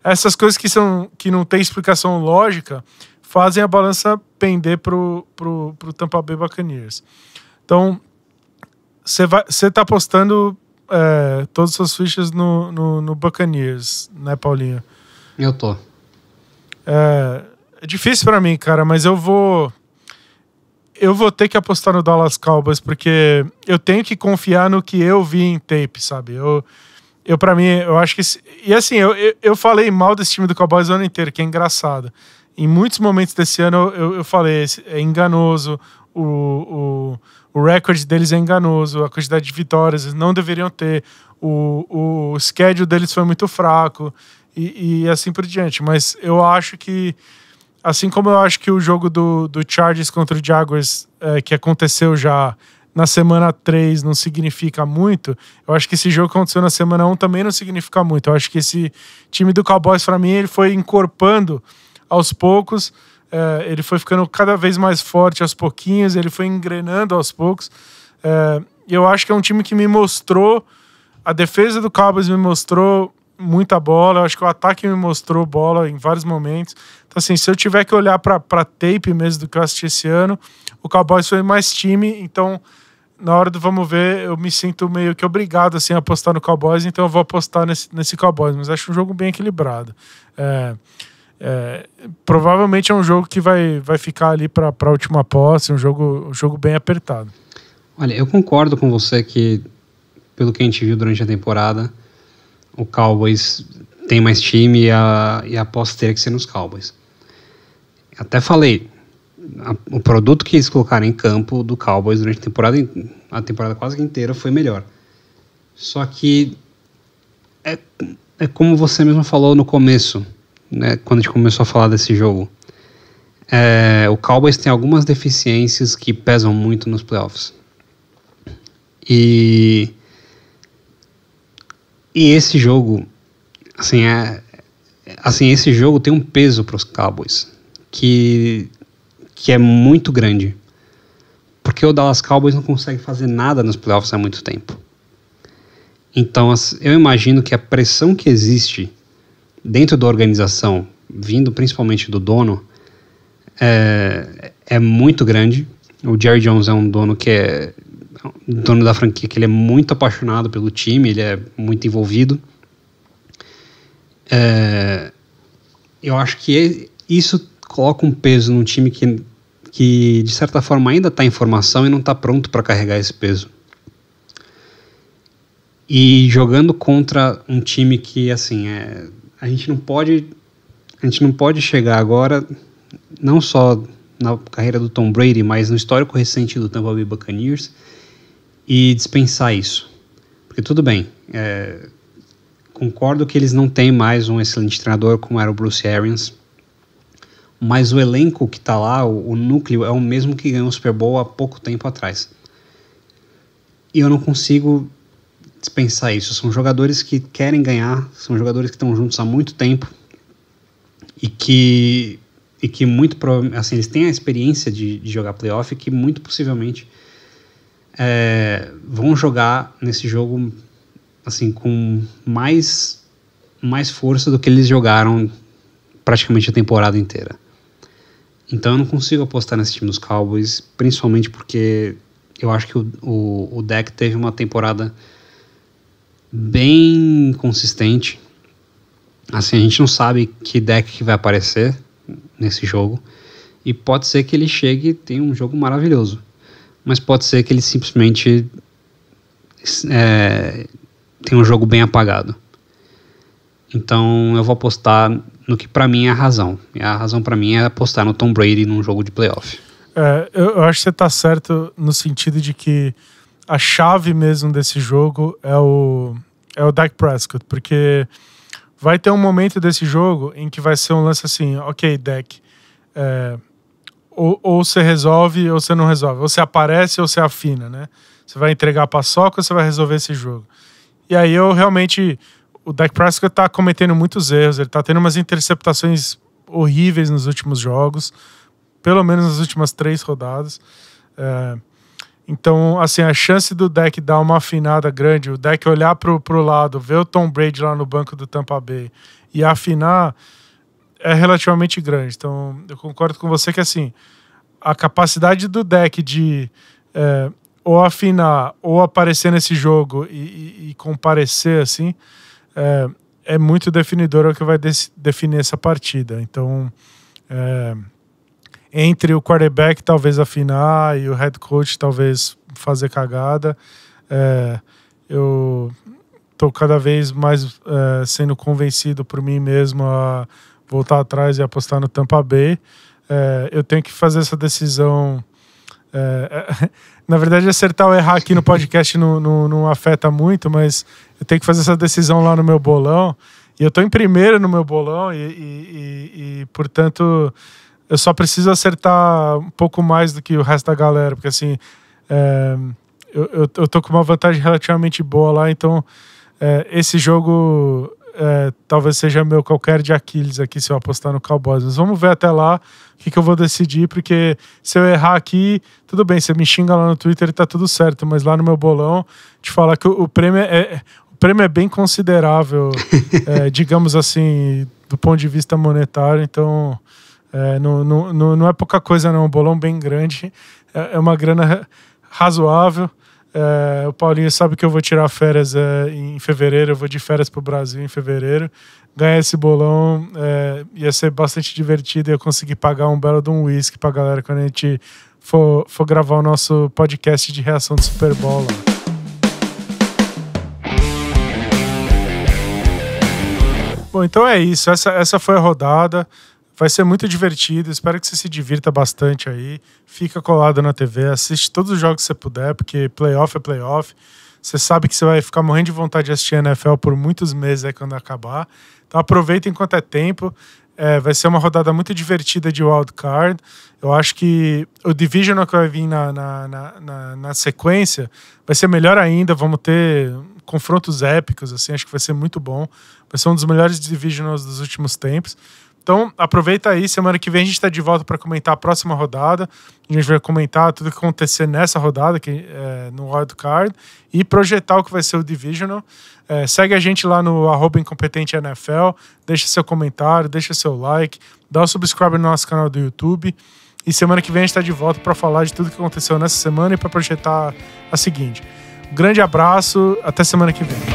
Essas coisas que não tem explicação lógica fazem a balança pender pro Tampa Bay Buccaneers. Então, você tá apostando todas as suas fichas no Buccaneers, né, Paulinho? Eu tô. É difícil pra mim, cara, mas eu vou ter que apostar no Dallas Cowboys, porque eu tenho que confiar no que eu vi em tape, sabe? Pra mim, eu acho que... E assim, eu falei mal desse time do Cowboys o ano inteiro, que é engraçado. Em muitos momentos desse ano eu falei, é enganoso, o recorde deles é enganoso, a quantidade de vitórias eles não deveriam ter, o schedule deles foi muito fraco e assim por diante. Mas eu acho que, assim como eu acho que o jogo do Chargers contra o Jaguars, que aconteceu já na semana 3, não significa muito, eu acho que esse jogo que aconteceu na semana 1 também não significa muito. Eu acho que esse time do Cowboys, para mim, ele foi encorpando aos poucos, ele foi ficando cada vez mais forte aos pouquinhos, ele foi engrenando aos poucos. Eu acho que é um time que me mostrou, a defesa do Cowboys me mostrou muita bola, eu acho que o ataque me mostrou bola em vários momentos. Então, assim, se eu tiver que olhar pra tape mesmo do que eu assisti esse ano, o Cowboys foi mais time, então na hora do vamos ver, eu me sinto meio que obrigado assim, a apostar no Cowboys, então eu vou apostar nesse Cowboys, mas acho um jogo bem equilibrado. Provavelmente é um jogo que vai ficar ali para a última posse, um jogo bem apertado. Olha, eu concordo com você que, pelo que a gente viu durante a temporada, o Cowboys tem mais time e a aposta teria que ser nos Cowboys. Até falei, o produto que eles colocaram em campo do Cowboys durante a temporada quase que inteira foi melhor. Só que é como você mesmo falou no começo, né, quando a gente começou a falar desse jogo. O Cowboys tem algumas deficiências que pesam muito nos playoffs. E esse jogo, esse jogo tem um peso para os Cowboys que é muito grande, porque o Dallas Cowboys não consegue fazer nada nos playoffs há muito tempo. Então, eu imagino que a pressão que existe dentro da organização, vindo principalmente do dono, é muito grande. O Jerry Jones é um dono que é dono da franquia, que ele é muito apaixonado pelo time, ele é muito envolvido. Eu acho que isso coloca um peso num time que de certa forma ainda está em formação e não está pronto para carregar esse peso. E jogando contra um time que, assim, a gente não pode chegar agora, não só na carreira do Tom Brady, mas no histórico recente do Tampa Bay Buccaneers, e dispensar isso. Porque tudo bem, concordo que eles não têm mais um excelente treinador como era o Bruce Arians, mas o elenco que está lá, o núcleo, é o mesmo que ganhou o Super Bowl há pouco tempo atrás. E eu não consigo dispensar isso. São jogadores que querem ganhar, são jogadores que estão juntos há muito tempo e que muito provavelmente, assim, eles têm a experiência de jogar playoff e que muito possivelmente vão jogar nesse jogo assim, com mais força do que eles jogaram praticamente a temporada inteira. Então eu não consigo apostar nesse time dos Cowboys, principalmente porque eu acho que o Dak teve uma temporada bem consistente. Assim, a gente não sabe que Dak que vai aparecer nesse jogo, e pode ser que ele chegue e tenha um jogo maravilhoso, mas pode ser que ele simplesmente tenha um jogo bem apagado. Então eu vou apostar no que pra mim é a razão. E a razão pra mim é apostar no Tom Brady num jogo de playoff. Eu acho que você tá certo no sentido de que a chave mesmo desse jogo é o Dak Prescott, porque vai ter um momento desse jogo em que vai ser um lance assim, ok, Dak, ou você resolve ou você não resolve, ou você aparece ou você afina, né? Você vai entregar a paçoca ou você vai resolver esse jogo? E aí o Dak Prescott tá cometendo muitos erros, ele tá tendo umas interceptações horríveis nos últimos jogos, pelo menos nas últimas 3 rodadas. Então, assim, a chance do deck dar uma afinada grande, o deck olhar pro lado, ver o Tom Brady lá no banco do Tampa Bay e afinar, é relativamente grande. Então, eu concordo com você que, assim, a capacidade do deck de ou afinar ou aparecer nesse jogo e comparecer, assim, é muito definidor, é o que vai definir essa partida. Então, entre o quarterback talvez afinar e o head coach talvez fazer cagada, eu tô cada vez mais sendo convencido por mim mesmo a voltar atrás e apostar no Tampa Bay. Eu tenho que fazer essa decisão. Na verdade, acertar ou errar aqui no podcast não afeta muito, mas eu tenho que fazer essa decisão lá no meu bolão. E eu tô em primeiro no meu bolão e portanto, eu só preciso acertar um pouco mais do que o resto da galera, porque assim, eu tô com uma vantagem relativamente boa lá, então esse jogo talvez seja meu calcanhar de Aquiles aqui se eu apostar no Cowboys. Mas vamos ver até lá o que eu vou decidir, porque se eu errar aqui, tudo bem, você me xinga lá no Twitter e tá tudo certo, mas lá no meu bolão, te falar que o prêmio é bem considerável, digamos assim, do ponto de vista monetário, então não é pouca coisa não, um bolão bem grande, é uma grana razoável. O Paulinho sabe que eu vou tirar férias em fevereiro, eu vou de férias pro Brasil em fevereiro. Ganhar esse bolão ia ser bastante divertido e eu conseguir pagar um belo de um whisky pra galera quando a gente for gravar o nosso podcast de reação do Super Bowl lá. Bom, então é isso, essa foi a rodada. Vai ser muito divertido, espero que você se divirta bastante aí. Fica colado na TV, assiste todos os jogos que você puder, porque playoff é playoff. Você sabe que você vai ficar morrendo de vontade de assistir NFL por muitos meses aí quando acabar. Então aproveita enquanto é tempo. Vai ser uma rodada muito divertida de wild card. Eu acho que o Divisional que vai vir na sequência vai ser melhor ainda. Vamos ter confrontos épicos, assim, acho que vai ser muito bom. Vai ser um dos melhores Divisionals dos últimos tempos. Então, aproveita aí, semana que vem a gente está de volta para comentar a próxima rodada. A gente vai comentar tudo o que acontecer nessa rodada, no Wild Card, e projetar o que vai ser o Divisional. Segue a gente lá no @IncompetenteNFL, deixa seu comentário, deixa seu like, dá o subscribe no nosso canal do YouTube. E semana que vem a gente está de volta para falar de tudo que aconteceu nessa semana e para projetar a seguinte. Um grande abraço, até semana que vem.